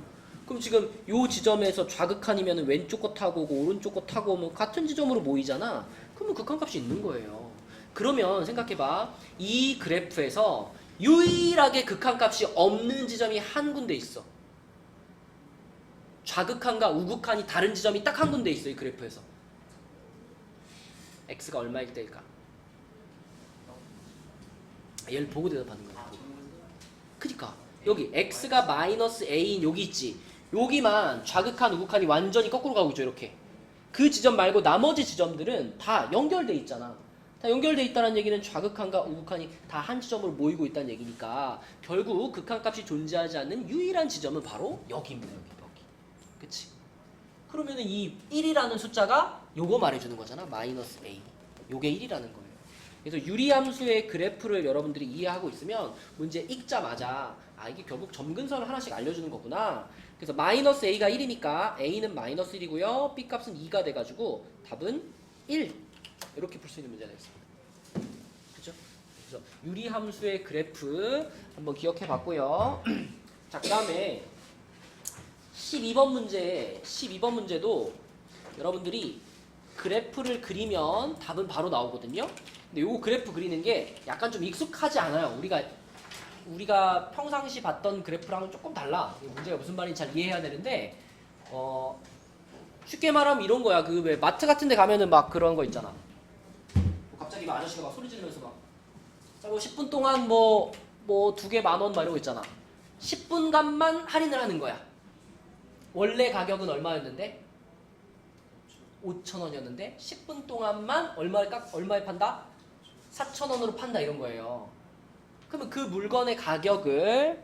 그럼 지금 요 지점에서 좌극한이면 왼쪽 거 타고 오고 오른쪽 거 타고 오면 같은 지점으로 모이잖아. 그러면 극한값이 있는 거예요. 그러면 생각해봐. 이 그래프에서 유일하게 극한값이 없는 지점이 한 군데 있어. 좌극한과 우극한이 다른 지점이 딱 한 군데 있어. 이 그래프에서. x가 얼마일 때일까? 얘를 보고 대답하는 거야. 그니까 여기 x가 마이너스 a인 여기 있지. 여기만 좌극한 우극한이 완전히 거꾸로 가고 있죠. 이렇게 그 지점 말고 나머지 지점들은 다 연결돼 있잖아. 다 연결돼 있다는 얘기는 좌극한과 우극한이 다 한 지점으로 모이고 있다는 얘기니까 결국 극한값이 존재하지 않는 유일한 지점은 바로 여기입니다. 여기 그치? 그러면은 이 1이라는 숫자가 요거 말해주는 거잖아. 마이너스 a. 요게 1이라는 거예요. 그래서 유리함수의 그래프를 여러분들이 이해하고 있으면 문제 읽자마자 아 이게 결국 점근선을 하나씩 알려주는 거구나. 그래서 마이너스 a가 1이니까 a는 마이너스 1이고요. b 값은 2가 돼가지고 답은 1 이렇게 풀 수 있는 문제가 되겠습니다. 그죠? 그래서 유리함수의 그래프 한번 기억해 봤고요. 자, 그 다음에 12번 문제도 여러분들이 그래프를 그리면 답은 바로 나오거든요. 근데 요거 그래프 그리는 게 약간 좀 익숙하지 않아요. 우리가 평상시 봤던 그래프랑은 조금 달라. 문제가 무슨 말인지 잘 이해해야 되는데 쉽게 말하면 이런 거야. 그 왜 마트 같은 데 가면은 막 그런 거 있잖아. 갑자기 막 아저씨가 막 소리 지르면서 막 자, 뭐 10분 동안 뭐 2개 10,000원 막 이러고 있잖아. 10분간만 할인을 하는 거야. 원래 가격은 얼마였는데? 5,000원이었는데 10분 동안만 얼마에 판다? 4,000원으로 판다 이런 거예요. 그러면 그 물건의 가격을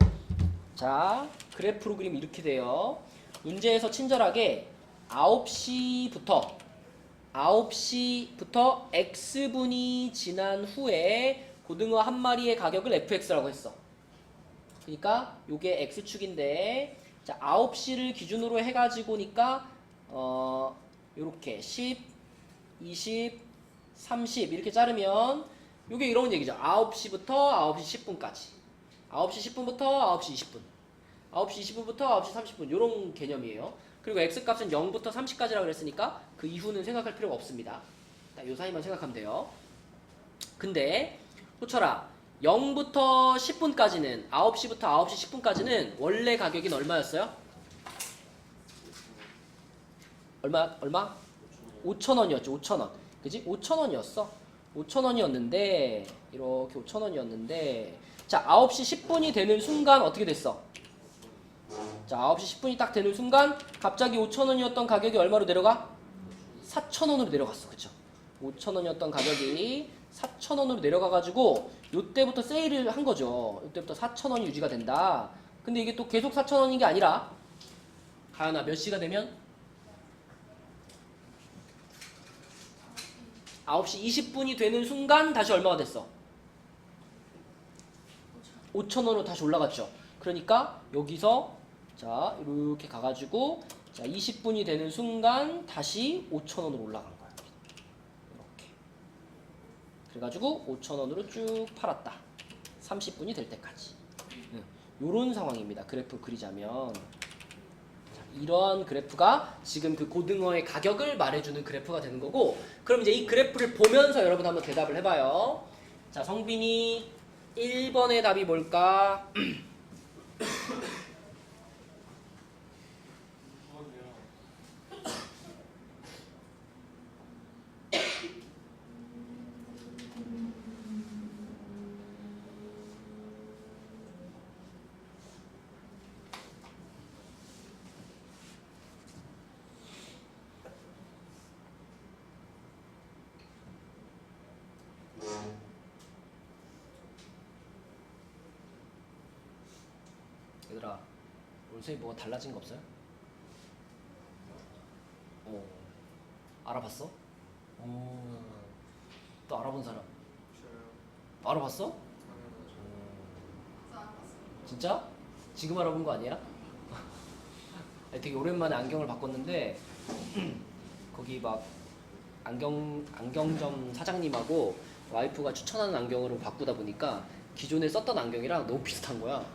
자 그래프로 그리면 이렇게 돼요. 문제에서 친절하게 9시부터 x분이 지난 후에 고등어 한 마리의 가격을 fx라고 했어. 그러니까 요게 x축인데 자 9시를 기준으로 해가지고니까 요렇게 10, 20, 30 이렇게 자르면 요게 이런 얘기죠. 9시부터 9시 10분까지 9시 10분부터 9시 20분 9시 20분부터 9시 30분 요런 개념이에요. 그리고 x값은 0부터 30까지라고 그랬으니까 그 이후는 생각할 필요가 없습니다. 요 사이만 생각하면 돼요. 근데 호철아 0부터 10분까지는 9시부터 9시 10분까지는 원래 가격이 얼마였어요? 얼마? 5,000원이었죠. 5,000원. 그지? 5,000원이었어. 5,000원이었는데 이렇게 5,000원이었는데 자 9시 10분이 되는 순간 어떻게 됐어? 자 9시 10분이 딱 되는 순간 갑자기 5,000원이었던 가격이 얼마로 내려가? 4,000원으로 내려갔어. 그쵸? 5,000원이었던 가격이 4,000원으로 내려가가지고 요때부터 세일을 한 거죠. 요때부터 4,000원이 유지가 된다. 근데 이게 또 계속 4,000원인 게 아니라 가연아 몇 시가 되면? 9시 20분이 되는 순간 다시 얼마가 됐어? 5,000원으로 다시 올라갔죠. 그러니까 여기서 자 이렇게 가가지고 자 20분이 되는 순간 다시 5,000원으로 올라간 거야. 이렇게. 그래가지고 5,000원으로 쭉 팔았다. 30분이 될 때까지. 요런 상황입니다. 그래프 그리자면 자, 이러한 그래프가 지금 그 고등어의 가격을 말해주는 그래프가 되는 거고 그럼 이제 이 그래프를 보면서 여러분 한번 대답을 해봐요. 자 성빈이 1번의 답이 뭘까? 얘들아, 오늘 선생님 뭐가 달라진 거 없어요? 알아봤어? 또 알아본 사람? 저요. 알아봤어? 당연하죠. 진짜? 지금 알아본 거 아니야? 아니, 되게 오랜만에 안경을 바꿨는데 거기 막 안경점 사장님하고 와이프가 추천하는 안경으로 바꾸다 보니까 기존에 썼던 안경이랑 너무 비슷한 거야.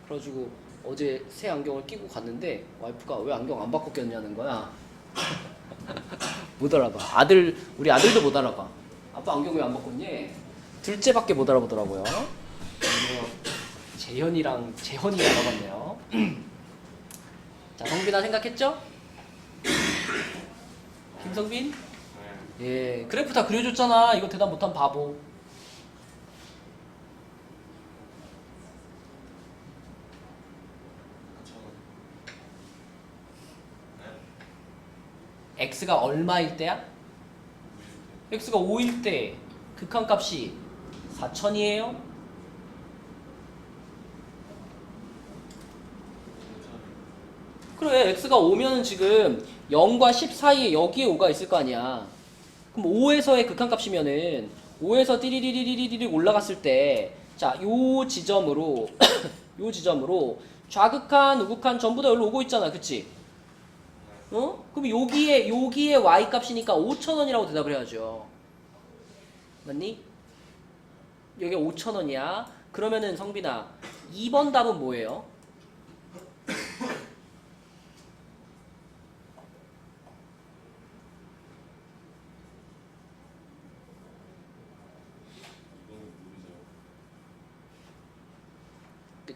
그래가지고 어제 새 안경을 끼고 갔는데 와이프가 왜 안경 안 바꿔 꼈냐는 거야. 못 알아봐. 우리 아들도 못 알아봐. 아빠 안경 왜 안 바꿨니? 둘째밖에 못 알아보더라고요. 그리고 재현이랑 재헌이 알아봤네요. 자, 성빈아 생각했죠? 김성빈? 예, 그래프 다 그려줬잖아. 이거 대답 못한 바보. x가 얼마일 때야? x가 5일 때 극한값이 4천이에요? 그래, x가 5면은 지금 0과 10 사이에 여기에 5가 있을 거 아니야. 그럼 5에서의 극한값이면은 5에서 띠리리리리리리 올라갔을 때, 자, 요 지점으로 요 지점으로 좌극한, 우극한 전부 다 여기로 오고 있잖아, 그치? 그럼 여기에 y 값이니까 5,000원이라고 대답을 해야죠. 맞니? 여기 5,000원이야. 그러면은 성빈아, 2번 답은 뭐예요?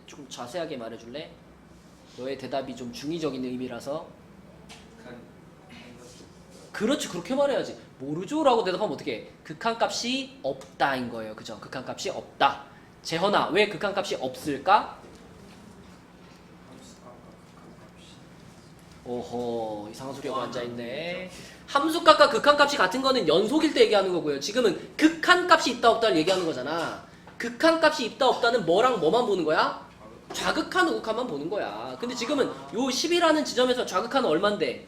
좀 자세하게 말해줄래? 너의 대답이 좀 중의적인 의미라서. 그렇지, 그렇게 말해야지. 모르죠 라고 대답하면 어떻게? 극한값이 없다인 거예요. 그죠? 극한값이 없다. 재헌아, 왜 극한값이 없을까? 오호, 이상한 소리 하고 앉아있네. 함수값과 극한값이 같은 거는 연속일 때 얘기하는 거고요. 지금은 극한값이 있다 없다를 얘기하는 거잖아. 극한값이 있다 없다는 뭐랑 뭐만 보는 거야? 좌극한 우극한만 보는 거야. 근데 지금은 요 10이라는 지점에서 좌극한은 얼만데?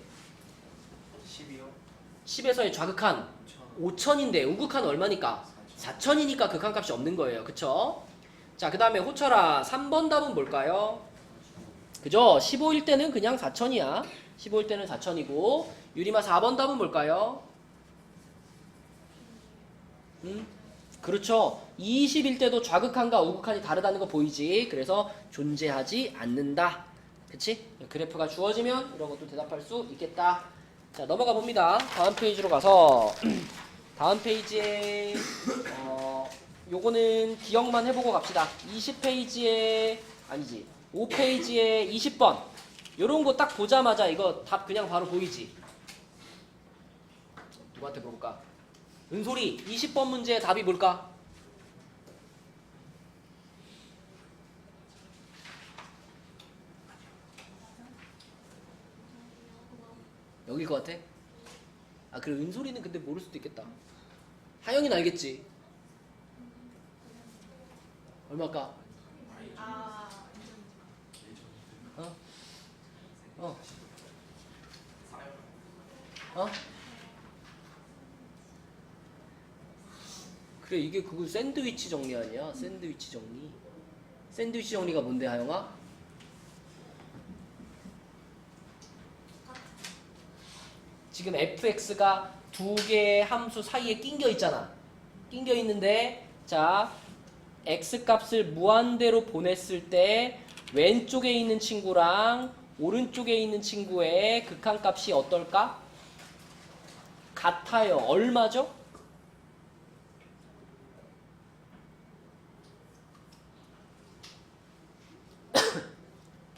10이요? 10에서의 좌극한 5천인데 우극한 얼마니까? 4천이니까 극한값이 없는 거예요. 그쵸? 자, 그 다음에 호철아, 3번 답은 뭘까요? 그죠? 15일 때는 그냥 4천이야. 15일 때는 4천이고. 유리마 4번 답은 뭘까요? 그렇죠. 20일 때도 좌극한과 우극한이 다르다는 거 보이지? 그래서 존재하지 않는다. 그치? 그래프가 주어지면 이런 것도 대답할 수 있겠다. 자, 넘어가 봅니다. 다음 페이지로 가서 다음 페이지에 요거는 기억만 해보고 갑시다. 20페이지에 아니지 5페이지에 20번 요런 거 딱 보자마자 이거 답 그냥 바로 보이지? 누구한테 물어볼까? 은솔이 20번 문제의 답이 뭘까? 여길 것 같아? 아, 그래, 은솔이는 근데 모를 수도 있겠다. 하영이는 알겠지? 얼마일까? 어? 어? 어? 그래, 이게 그거 샌드위치 정리 아니야? 샌드위치 정리. 샌드위치 정리가 뭔데, 하영아? 지금 fx가 두 개의 함수 사이에 낑겨 있잖아. 낑겨 있는데, 자, x 값을 무한대로 보냈을 때 왼쪽에 있는 친구랑 오른쪽에 있는 친구의 극한값이 어떨까? 같아요. 얼마죠?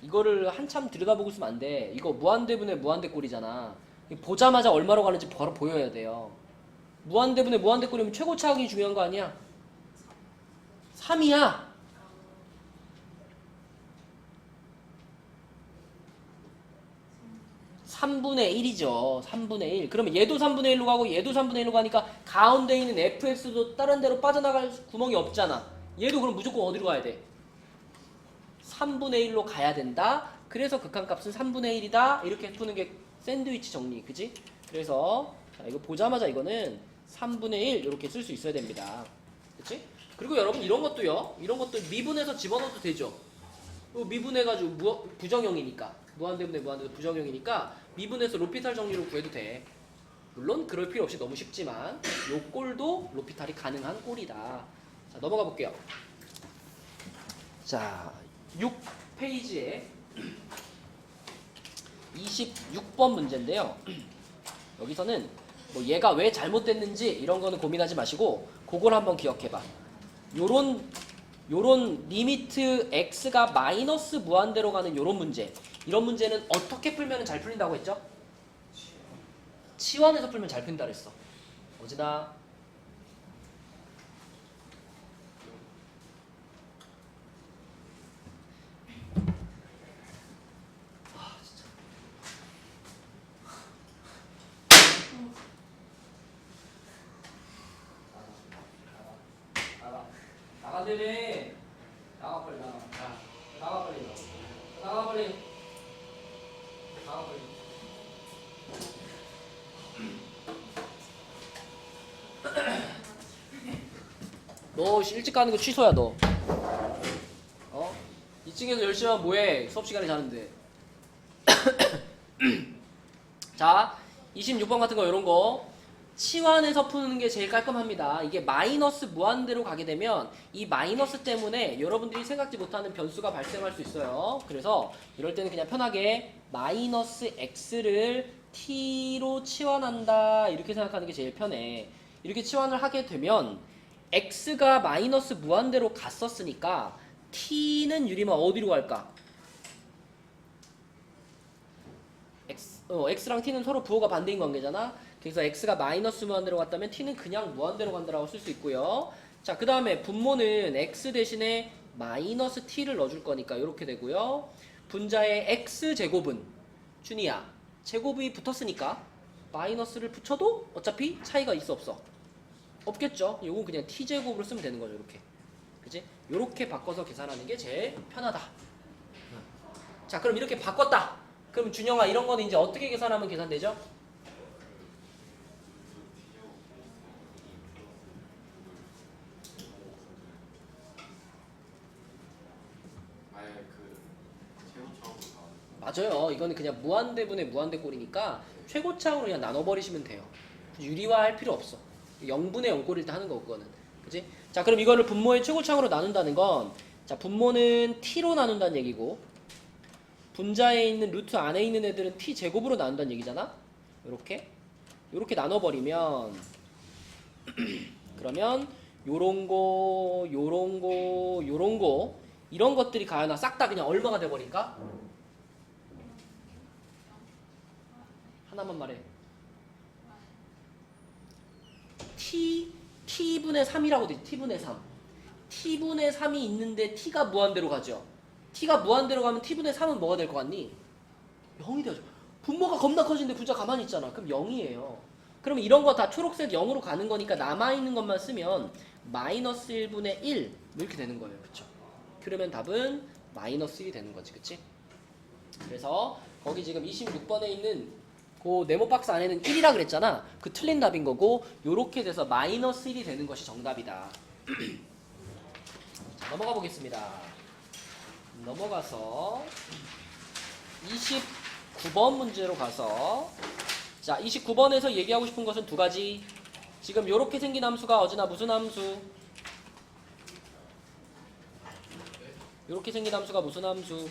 이거를 한참 들여다보고 있으면 안 돼. 이거 무한대분의 무한대꼴이잖아. 보자마자 얼마로 가는지 바로 보여야 돼요. 무한대분의 무한대꼴이면 최고차항이 중요한 거 아니야? 3이야. 3분의 1이죠. 3분의 1. 그러면 얘도 3분의 1로 가고 얘도 3분의 1로 가니까 가운데 있는 fx도 다른 데로 빠져나갈 구멍이 없잖아. 얘도 그럼 무조건 어디로 가야 돼? 3분의 1로 가야 된다. 그래서 극한값은 3분의 1이다. 이렇게 푸는 게 샌드위치 정리. 그지? 그래서 자, 이거 보자마자 이거는 3분의 1 이렇게 쓸 수 있어야 됩니다. 그치? 그리고 여러분 이런 것도요. 이런 것도 미분해서 집어넣어도 되죠. 미분해가지고 부정형이니까 무한대분의 무한대분 부정형이니까 미분해서 로피탈 정리로 구해도 돼. 물론 그럴 필요 없이 너무 쉽지만 요 꼴도 로피탈이 가능한 꼴이다. 자, 넘어가 볼게요. 자, 6페이지에 26번 문제인데요. 여기서는 뭐 얘가 왜 잘못됐는지 이런 거는 고민하지 마시고 그걸 한번 기억해봐. 요런 리미트 x가 마이너스 무한대로 가는 요런 문제. 이런 문제는 어떻게 풀면 잘 풀린다고 했죠? 치환해서 풀면 잘 풀린다 그랬어. 어제나 나가되네. 나가 빨리 나가. 나가 빨리. 나가 빨리. 나가 빨리. 너 일찍 가는 거 취소야 너. 2층에서 열심히 하면 뭐해? 수업 시간에 자는데. 자, 26번 같은 거 이런 거 치환해서 푸는 게 제일 깔끔합니다. 이게 마이너스 무한대로 가게 되면 이 마이너스 때문에 여러분들이 생각지 못하는 변수가 발생할 수 있어요. 그래서 이럴 때는 그냥 편하게 마이너스 x를 t로 치환한다 이렇게 생각하는 게 제일 편해. 이렇게 치환을 하게 되면 x가 마이너스 무한대로 갔었으니까 t는 유리마 어디로 갈까? x랑 t는 서로 부호가 반대인 관계잖아. 그래서 x가 마이너스 무한대로 갔다면 t는 그냥 무한대로 간다라고 쓸 수 있고요. 자, 그 다음에 분모는 x 대신에 마이너스 t를 넣어줄 거니까 이렇게 되고요. 분자의 x제곱은 준이야 제곱이 붙었으니까 마이너스를 붙여도 어차피 차이가 있어 없어? 없겠죠. 이건 그냥 t제곱으로 쓰면 되는 거죠. 이렇게. 그치? 이렇게 바꿔서 계산하는 게 제일 편하다. 자, 그럼 이렇게 바꿨다. 그럼 준영아 이런 거는 이제 어떻게 계산하면 계산되죠? 맞아요. 이거는 그냥 무한대분의 무한대꼴이니까 최고차항으로 그냥 나눠버리시면 돼요. 유리화할 필요 없어. 0분의 0꼴일 때 하는 거 그거는. 그치? 자, 그럼 이거를 분모의 최고차항으로 나눈다는 건 자, 분모는 t로 나눈다는 얘기고 분자에 있는 루트 안에 있는 애들은 t제곱으로 나눈다는 얘기잖아. 요렇게 나눠버리면 그러면 요런 거 이런 것들이 가연아 싹 다 그냥 얼마가 돼버릴까? 하나만 말해. t분의 3이라고 돼. t분의 3. t분의 3이 있는데 t가 무한대로 가죠. t가 무한대로 가면 t분의 3은 뭐가 될 것 같니? 0이 되죠. 분모가 겁나 커지는데 분자 가만히 있잖아. 그럼 0이에요. 그러면 이런 거 다 초록색 0으로 가는 거니까 남아있는 것만 쓰면 마이너스 1분의 1 이렇게 되는 거예요. 그쵸? 그러면 답은 마이너스 1이 되는 거지. 그치? 그래서 거기 지금 26번에 있는 그 네모 박스 안에는 1이라 그랬잖아. 그 틀린 답인 거고 요렇게 돼서 마이너스 1이 되는 것이 정답이다. 자, 넘어가 보겠습니다. 넘어가서 29번 문제로 가서 자, 29번에서 얘기하고 싶은 것은 두 가지. 지금 요렇게 생긴 함수가 어제나 무슨 함수? 요렇게 생긴 함수가 무슨 함수?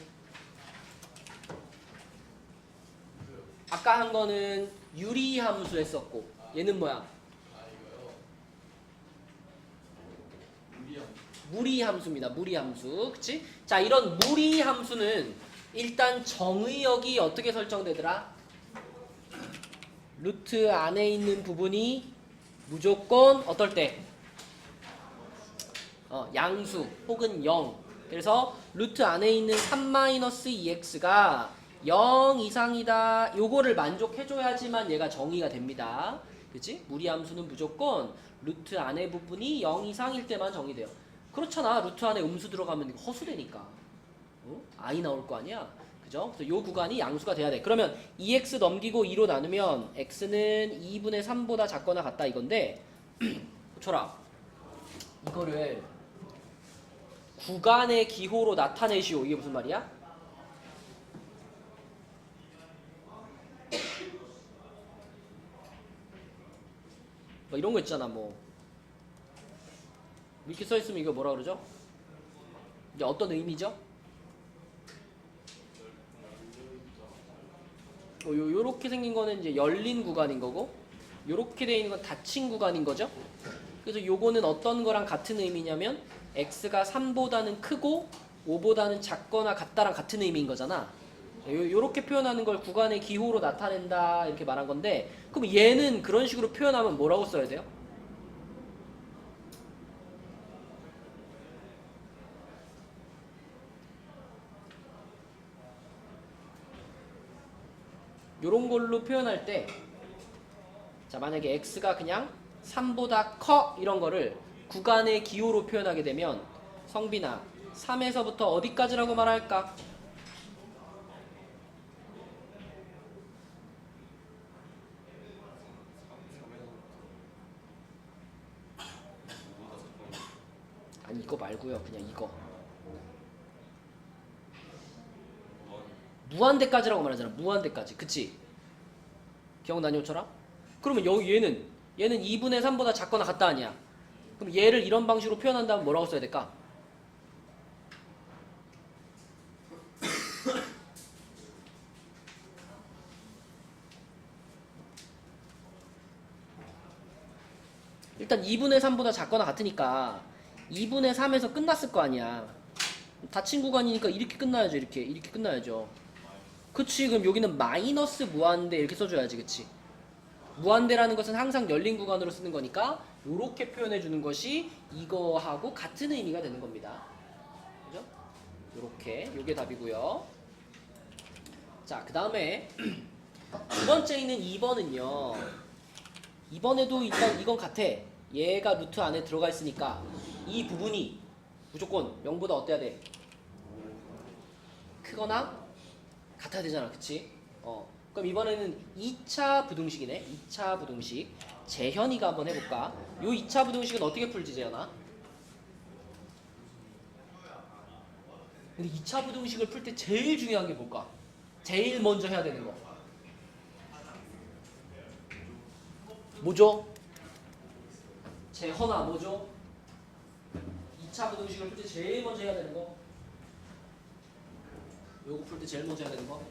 아까 한 거는 유리 함수 했었고 얘는 뭐야? 무리 함수입니다. 무리 함수. 그치? 자, 이런 무리 함수는 일단 정의역이 어떻게 설정되더라? 루트 안에 있는 부분이 무조건 어떨 때? 양수 혹은 0. 그래서 루트 안에 있는 3-2x가 0 이상이다. 요거를 만족해줘야지만 얘가 정의가 됩니다. 그치? 무리함수는 무조건 루트 안의 부분이 0 이상일 때만 정의돼요. 그렇잖아. 루트 안에 음수 들어가면 이거 허수되니까. I 나올 거 아니야. 그죠? 그래서 요 구간이 양수가 돼야 돼. 그러면 2x 넘기고 2로 나누면 x는 2분의 3보다 작거나 같다 이건데 쳐라. 이거를 구간의 기호로 나타내시오. 이게 무슨 말이야? 뭐 이런 거 있잖아. 뭐 이렇게 써 있으면 이거 뭐라 그러죠? 이제 어떤 의미죠? 요렇게 생긴 거는 이제 열린 구간인 거고, 요렇게 돼 있는 건 닫힌 구간인 거죠. 그래서 요거는 어떤 거랑 같은 의미냐면 x가 3보다는 크고 5보다는 작거나 같다랑 같은 의미인 거잖아. 요렇게 표현하는 걸 구간의 기호로 나타낸다 이렇게 말한 건데, 그럼 얘는 그런 식으로 표현하면 뭐라고 써야 돼요? 요런 걸로 표현할 때, 자 만약에 x가 그냥 3보다 커 이런 거를 구간의 기호로 표현하게 되면 성빈아 3에서부터 어디까지라고 말할까? 아니 이거 말고요. 그냥 이거 무한대까지라고 말하잖아. 무한대까지. 그치? 기억나니 호철아? 그러면 얘는 2분의 3보다 작거나 같다 아니야. 그럼 얘를 이런 방식으로 표현한다면 뭐라고 써야 될까? 일단 2분의 3보다 작거나 같으니까 2분의 3에서 끝났을 거 아니야. 닫힌 구간이니까 이렇게 끝나야죠. 이렇게 끝나야죠. 그치? 그럼 여기는 마이너스 무한대 이렇게 써줘야지. 그치? 무한대라는 것은 항상 열린 구간으로 쓰는 거니까 이렇게 표현해 주는 것이 이거하고 같은 의미가 되는 겁니다. 그죠? 요렇게 요게 답이고요. 자, 그 다음에 두 번째 있는 2번은요. 2번에도 일단 이건 같아. 얘가 루트 안에 들어가 있으니까 이 부분이 무조건 0보다 어때야 돼? 크거나 같아야 되잖아. 그치? 그럼 이번에는 2차 부등식이네. 2차 부등식. 재현이가 한번 해볼까? 요 2차 부등식은 어떻게 풀지, 재현아? 근데 2차 부등식을 풀 때 제일 중요한 게 뭘까? 제일 먼저 해야 되는 거. 뭐죠? 재현아, 뭐죠? 2차 부등식을 풀 때 제일 먼저 해야 되는 거. 요거 풀 때 제일 먼저 해야 되는 거.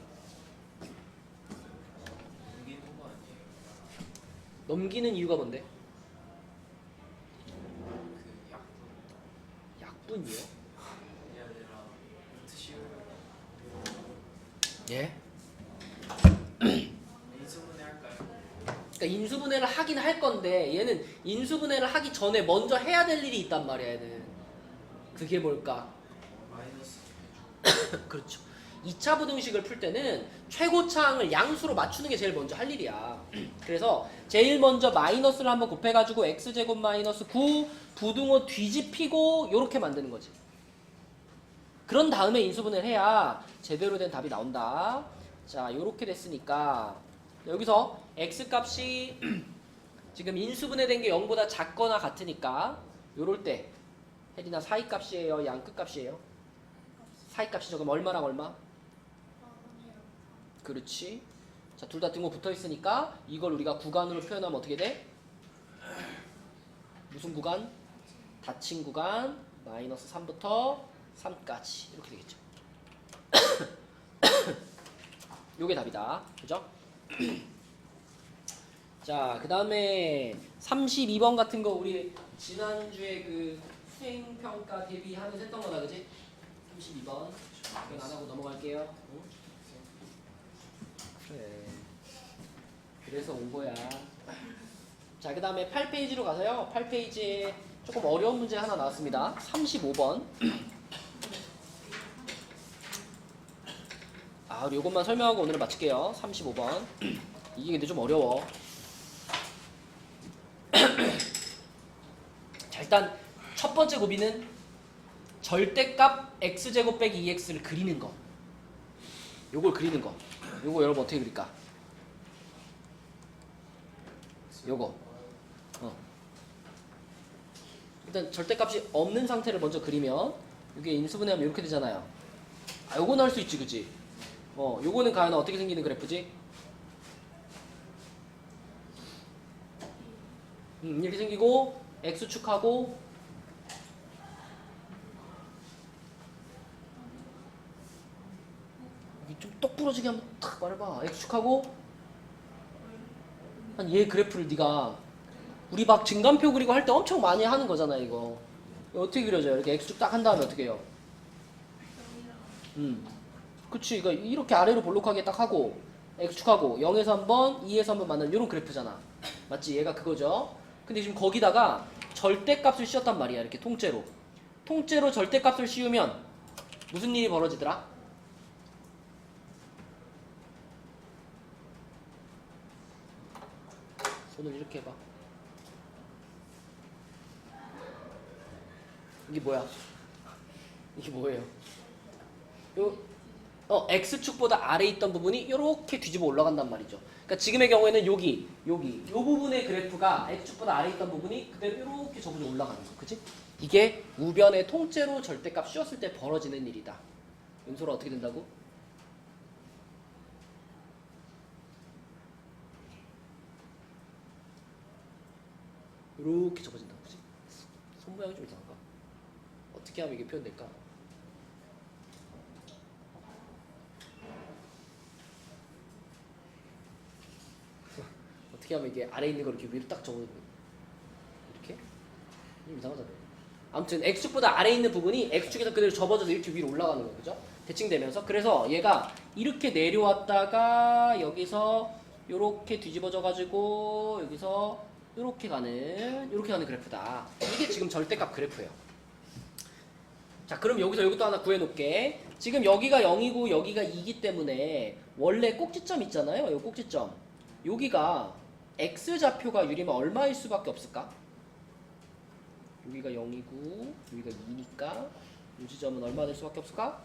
넘기는 이유가 뭔데? 그 약분. 약분이요? 그게 아니라 루트 씌우려. 예? 인수분해 할까요? 그러니까 인수분해를 하긴 할 건데 얘는 인수분해를 하기 전에 먼저 해야 될 일이 있단 말이야. 얘는 그게 뭘까? 마이너스. 그렇죠. 2차 부등식을 풀 때는 최고차항을 양수로 맞추는 게 제일 먼저 할 일이야. 그래서 제일 먼저 마이너스를 한번 곱해가지고 x제곱 마이너스 9 부등호 뒤집히고 요렇게 만드는 거지. 그런 다음에 인수분해를 해야 제대로 된 답이 나온다. 자, 요렇게 됐으니까 여기서 x값이 지금 인수분해된 게 0보다 작거나 같으니까 요럴 때 혜린아 사이값이에요? 양끝값이에요? 사이값이죠. 그럼 얼마랑 얼마? 그렇지. 자, 둘 다 등호 붙어 있으니까 이걸 우리가 구간으로 표현하면 어떻게 돼? 무슨 구간? 닫힌 구간 마이너스 3부터 3까지 이렇게 되겠죠. 요게 답이다. 그죠? 자, 그 다음에 32번 같은 거 우리 지난주에 그 수행평가 대비하면서 했던 거다. 그지? 32번 기억 안 하고 넘어갈게요. 응? 그래. 그래서 온 거야. 자, 그 다음에 8페이지로 가서요. 8페이지에 조금 어려운 문제 하나 나왔습니다. 35번. 자, 우리 요것만 설명하고 오늘은 마칠게요. 35번. 이게 근데 좀 어려워. 자, 일단 첫 번째 고비는 절대값 x제곱 빼기 2x를 그리는 거. 요걸 그리는 거. 요거 여러분 어떻게 그릴까? 요거. 일단 절대값이 없는 상태를 먼저 그리면 이게 인수분해하면 이렇게 되잖아요. 아, 요거는 할 수 있지, 그치? 요거는 과연 어떻게 생기는 그래프지? 이렇게 생기고 x축하고 여기 좀 똑 부러지게 한번 탁 말해봐. x축하고 한 얘 그래프를 네가 우리 막 증간표 그리고 할 때 엄청 많이 하는 거잖아 이거. 이거 어떻게 그려져요? 이렇게 x축 딱 한 다음에 어떻게 해요? 그치. 그러니까 이렇게 아래로 볼록하게 딱 하고 x축하고 0에서 한번 2에서 한번 만나는 이런 그래프잖아. 맞지? 얘가 그거죠. 근데 지금 거기다가 절대값을 씌웠단 말이야. 이렇게 통째로. 통째로 절대값을 씌우면 무슨 일이 벌어지더라? 손을 이렇게 해봐. 이게 뭐야? 이게 뭐예요? x축보다 아래에 있던 부분이 이렇게 뒤집어 올라간단 말이죠. 그러니까 지금의 경우에는 여기 요 부분의 그래프가 x축보다 아래에 있던 부분이 그대로 이렇게 저분이 올라가는 거. 그치? 이게 우변의 통째로 절대값 씌웠을 때 벌어지는 일이다. 윤소라 어떻게 된다고? 이렇게 접어진다고. 그치? 손 모양이 좀 이상한가? 어떻게 하면 이게 표현될까? 어떻게 하면 이게 아래에 있는 걸 이렇게 위로 딱 접어주는 이렇게? 좀 이상하잖아요. 아무튼 x축보다 아래에 있는 부분이 x축에서 그대로 접어져서 이렇게 위로 올라가는 거예요. 그죠? 대칭되면서. 그래서 얘가 이렇게 내려왔다가 여기서 이렇게 뒤집어져 가지고 여기서 이렇게 가는 그래프다. 이게 지금 절대값 그래프예요. 자, 그럼 여기서 이것도 하나 구해놓을게. 지금 여기가 0이고 여기가 2이기 때문에 원래 꼭지점 있잖아요. 이 꼭지점. 여기가 x좌표가 유리면 얼마일 수밖에 없을까? 여기가 0이고 여기가 2니까 이 지점은 얼마 될 수밖에 없을까?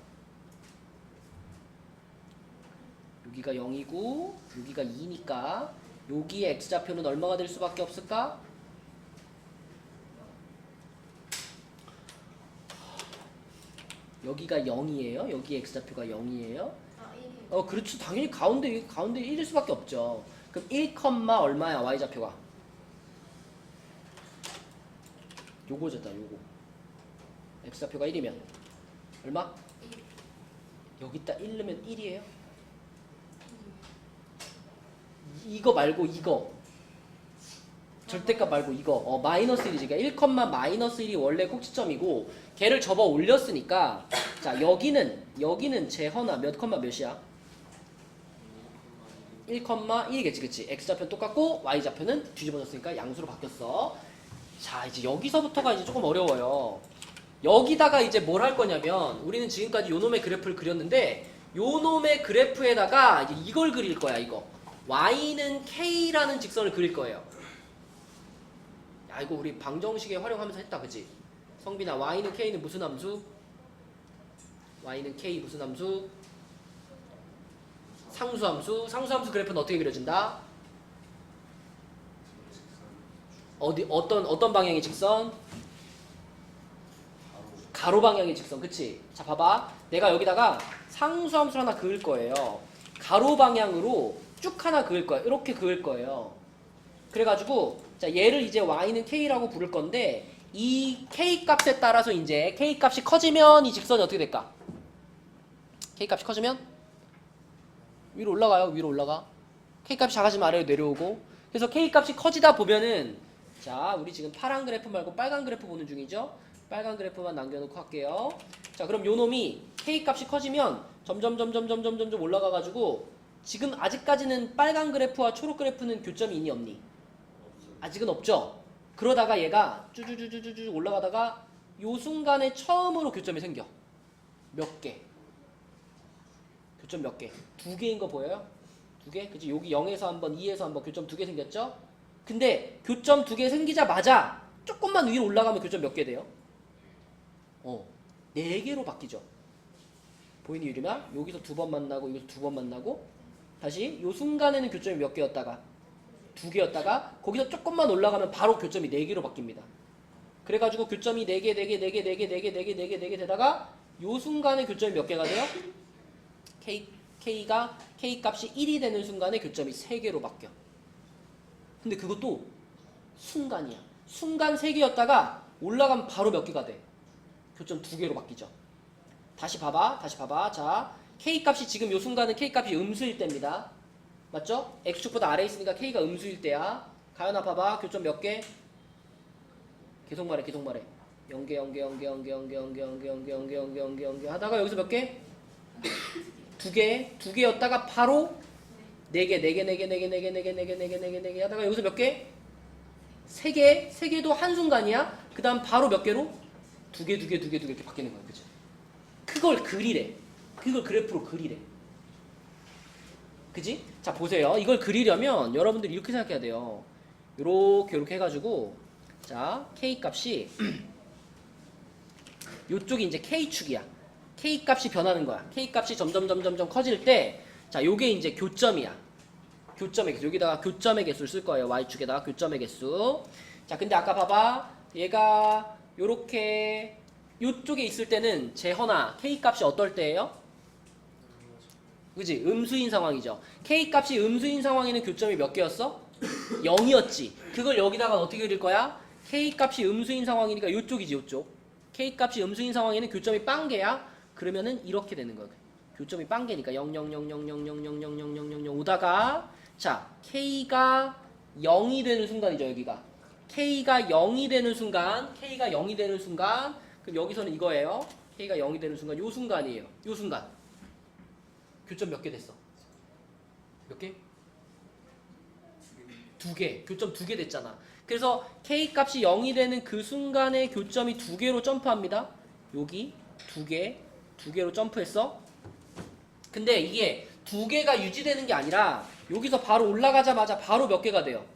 여기가 0이고 여기가 2니까 여기의 x좌표는 얼마가 될 수밖에 없을까? 여기가 0이에요. 여기 x좌표가 0이에요. 그렇죠. 당연히 가운데 1일 수밖에 없죠. 그럼 1, 얼마야 y좌표가? 요거잖아. 요거. x좌표가 1이면 얼마? 여기다 1 넣으면 1이에요. 이거 말고 이거. 절대값 말고 이거. 마이너스 1이지. 그러니까 1, 마이너스 1이 원래 꼭지점이고 걔를 접어 올렸으니까 자, 여기는 제헌아 몇이야? 1,1이겠지. 그치? x좌표는 똑같고 y좌표는 뒤집어졌으니까 양수로 바뀌었어. 자, 이제 여기서부터가 이제 조금 어려워요. 여기다가 이제 뭘 할 거냐면 우리는 지금까지 요놈의 그래프를 그렸는데 요놈의 그래프에다가 이제 이걸 그릴 거야. 이거 y는 k라는 직선을 그릴 거예요. 야, 이거 우리 방정식에 활용하면서 했다. 그치? 성빈아, y는 k는 무슨 함수? y는 k 무슨 함수? 상수함수. 상수함수 그래프는 어떻게 그려진다? 어떤 방향의 직선? 가로 방향의 직선. 그치? 자, 봐봐. 내가 여기다가 상수함수를 하나 그을 거예요. 가로 방향으로 쭉 하나 그을 거야. 이렇게 그을 거예요. 그래가지고 자, 얘를 이제 y는 k라고 부를 건데 이 k 값에 따라서 이제 k 값이 커지면 이 직선이 어떻게 될까? k 값이 커지면 위로 올라가요. 위로 올라가. k 값이 작아지면 아래로 내려오고. 그래서 k 값이 커지다 보면은 자, 우리 지금 파란 그래프 말고 빨간 그래프 보는 중이죠. 빨간 그래프만 남겨놓고 할게요. 자, 그럼 요 놈이 k 값이 커지면 점점 올라가가지고 지금 아직까지는 빨간 그래프와 초록 그래프는 교점이 있니 없니? 아직은 없죠. 그러다가 얘가 쭈쭈쭈쭈쭈 올라가다가 요 순간에 처음으로 교점이 생겨. 몇 개? 교점 몇 개? 2개인 거 보여요? 2개? 그치? 여기 0에서 한번 2에서 한번 교점 2개 생겼죠? 근데 교점 2개 생기자마자 조금만 위로 올라가면 교점 몇 개 돼요? 4개로 바뀌죠. 보이니 유리마? 여기서 2번 만나고 여기서 2번 만나고 다시 요 순간에는 교점이 몇 개였다가 2개였다가 거기서 조금만 올라가면 바로 교점이 4개로 바뀝니다. 그래가지고 교점이 4개, 4개, 4개, 4개, 4개, 4개, 4개, 4개 되다가 요 순간에 교점이 몇 개가 돼요? K 값이 1이 되는 순간에 교점이 3개로 바뀌어. 근데 그것도 순간이야. 순간 3개였다가 올라가면 바로 몇 개가 돼? 교점 2개로 바뀌죠. 다시 봐봐. 자, K 값이 지금 요 순간은 K 값이 음수일 때입니다. 맞죠? X축보다 아래에 있으니까 K가 음수일 때야. 가연아 봐봐. 교점 몇 개? 계속 말해. 0개 하다가 여기서 몇 개? 2개였다가 바로 4개 하다가 여기서 몇 개? 3개도 한순간이야. 그 다음 바로 몇 개로? 2개 이렇게 바뀌는 거야. 그치? 그걸 그리래. 그걸 그래프로 그리래. 그지? 자, 보세요. 이걸 그리려면 여러분들이 이렇게 생각해야 돼요. 요렇게 해가지고 자, K 값이 요쪽이 이제 K축이야. K 값이 변하는 거야. K 값이 점점 커질 때 자, 요게 이제 교점이야. 교점의 개수. 여기다가 교점의 개수를 쓸 거예요. Y축에다가 교점의 개수. 자, 근데 아까 봐봐. 얘가 요렇게 요쪽에 있을 때는 재현아 K 값이 어떨 때예요? 그지? 음수인 상황이죠. K 값이 음수인 상황에는 교점이 몇 개였어? 0이었지. 그걸 여기다가 어떻게 그릴 거야? K 값이 음수인 상황이니까 요쪽이지, 요쪽. K 값이 음수인 상황에는 교점이 빵개야. 그러면은 이렇게 되는 거야. 교점이 빵개니까 0 오다가 자, K가 0이 되는 순간이죠, 여기가. K가 0이 되는 순간, 그럼 여기서는 이거예요. K가 0이 되는 순간, 요 순간이에요. 요 순간. 교점 몇 개 됐어? 몇 개? 2개. 교점 2개 됐잖아. 그래서 K 값이 0이 되는 그 순간에 교점이 2개로 점프합니다. 여기 2개로 점프했어. 근데 이게 2개가 유지되는 게 아니라 여기서 바로 올라가자마자 바로 몇 개가 돼요?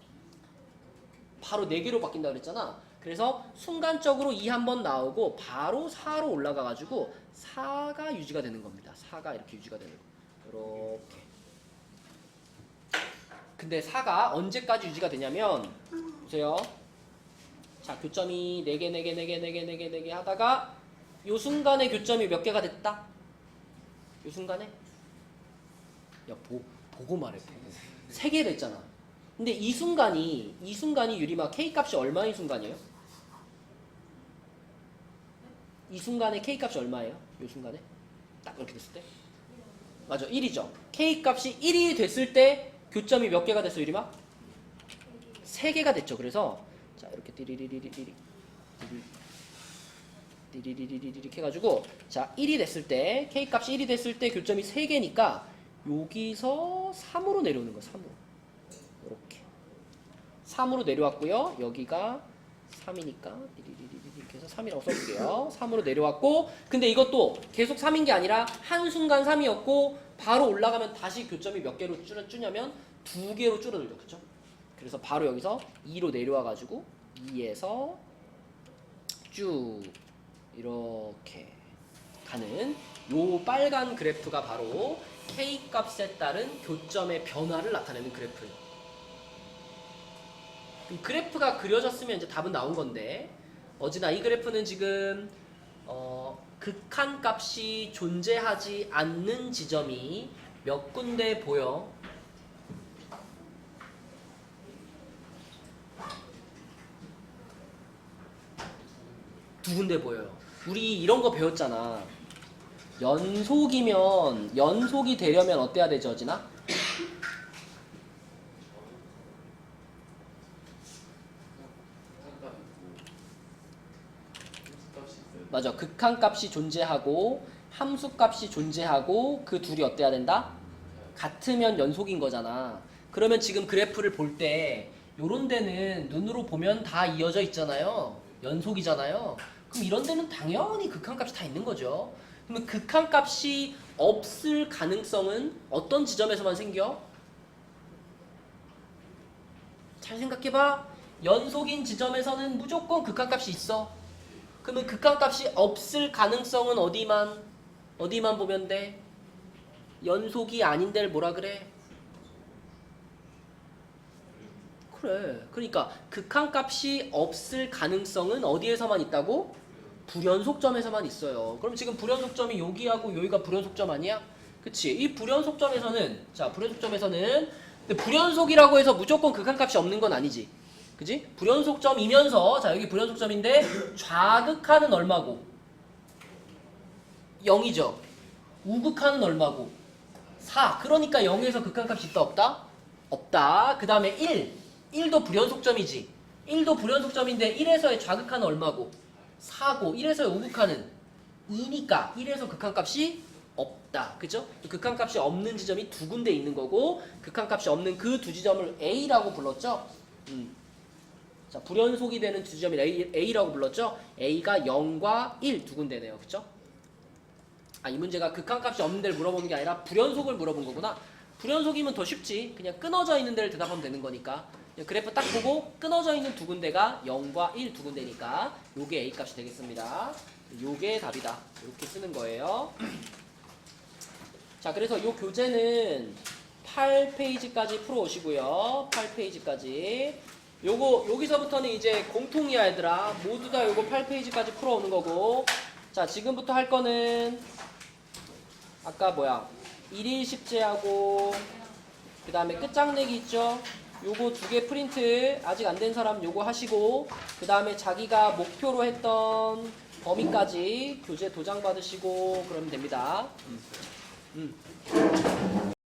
바로 4개로 바뀐다 그랬잖아. 그래서 순간적으로 2 한번 나오고 바로 4로 올라가가지고 4가 유지가 되는 겁니다. 4가 이렇게 유지가 되는 거. 이렇게. 근데 4가 언제까지 유지가 되냐면 보세요. 자, 교점이 4개 하다가 요 순간에 교점이 몇 개가 됐다? 요 순간에? 야, 보고 말해. 보고. 3개 됐잖아. 근데 이 순간이 유리마 K 값이 얼마인 순간이에요? 이 순간에 K 값이 얼마예요? 요 순간에? 딱 이렇게 됐을 때? 맞아, 1이죠. K 값이 1이 됐을 때 교점이 몇 개가 됐어, 유리마? 3개가 됐죠. 그래서 자, 이렇게 띠리리리리리 이렇게 해가지고 자, 1이 됐을 때 K 값이 1이 됐을 때 교점이 3개니까 여기서 3으로 내려오는 거야. 3으로. 이렇게 3으로 내려왔고요. 여기가 3이니까 이렇게 해서 3이라고 써줄게요. 3으로 내려왔고, 근데 이것도 계속 3인 게 아니라 한순간 3이었고 바로 올라가면 다시 교점이 몇 개로 줄냐면 2개로 줄어들죠. 그쵸? 그래서 바로 여기서 2로 내려와가지고 2에서 쭉 이렇게 가는 요 빨간 그래프가 바로 K 값에 따른 교점의 변화를 나타내는 그래프예요. 그럼 그래프가 그려졌으면 이제 답은 나온 건데, 어찌나 이 그래프는 지금 극한 값이 존재하지 않는 지점이 몇 군데 보여? 두 군데 보여요. 우리 이런 거 배웠잖아. 연속이 되려면 어때야 되죠, 어진아? 맞아. 극한값이 존재하고 함수값이 존재하고 그 둘이 어때야 된다? 같으면 연속인 거잖아. 그러면 지금 그래프를 볼 때 요런 데는 눈으로 보면 다 이어져 있잖아요. 연속이잖아요. 그럼 이런 데는 당연히 극한값이 다 있는 거죠. 그러면 극한값이 없을 가능성은 어떤 지점에서만 생겨? 잘 생각해봐. 연속인 지점에서는 무조건 극한값이 있어. 그러면 극한값이 없을 가능성은 어디만 보면 돼? 연속이 아닌 데를 뭐라 그래? 그래. 그러니까 극한값이 없을 가능성은 어디에서만 있다고? 불연속점에서만 있어요. 그럼 지금 불연속점이 여기하고 여기가 불연속점 아니야? 그치? 이 불연속점에서는 근데 불연속이라고 해서 무조건 극한값이 없는 건 아니지. 그지? 불연속점이면서 자 여기 불연속점인데 좌극하는 얼마고? 0이죠. 우극하는 얼마고? 4. 그러니까 0에서 극한값이 있다 없다? 없다. 그 다음에 1도 불연속점이지. 1도 불연속점인데 1에서의 좌극하는 얼마고? 4고 1에서의 우극하는 2니까 1에서 극한값이 없다. 그죠? 극한값이 없는 지점이 두 군데 있는 거고 극한값이 없는 그 두 지점을 A라고 불렀죠? 자, 불연속이 되는 두 지점을 A라고 불렀죠? A가 0과 1 두 군데네요. 그죠? 이 문제가 극한값이 없는 데를 물어보는 게 아니라 불연속을 물어본 거구나. 불연속이면 더 쉽지. 그냥 끊어져 있는 데를 대답하면 되는 거니까. 그래프 딱 보고 끊어져 있는 두 군데가 0과 1 두 군데니까 요게 A 값이 되겠습니다. 요게 답이다. 이렇게 쓰는 거예요. 자, 그래서 요 교재는 8페이지까지 풀어오시고요. 8페이지까지. 요거 여기서부터는 이제 공통이야 얘들아. 모두 다 요거 8페이지까지 풀어오는 거고. 자, 지금부터 할 거는 아까 일일 식제하고 그 다음에 끝장내기 있죠? 요거 두 개 프린트 아직 안 된 사람 요거 하시고 그 다음에 자기가 목표로 했던 범위까지 교재 도장 받으시고 그러면 됩니다.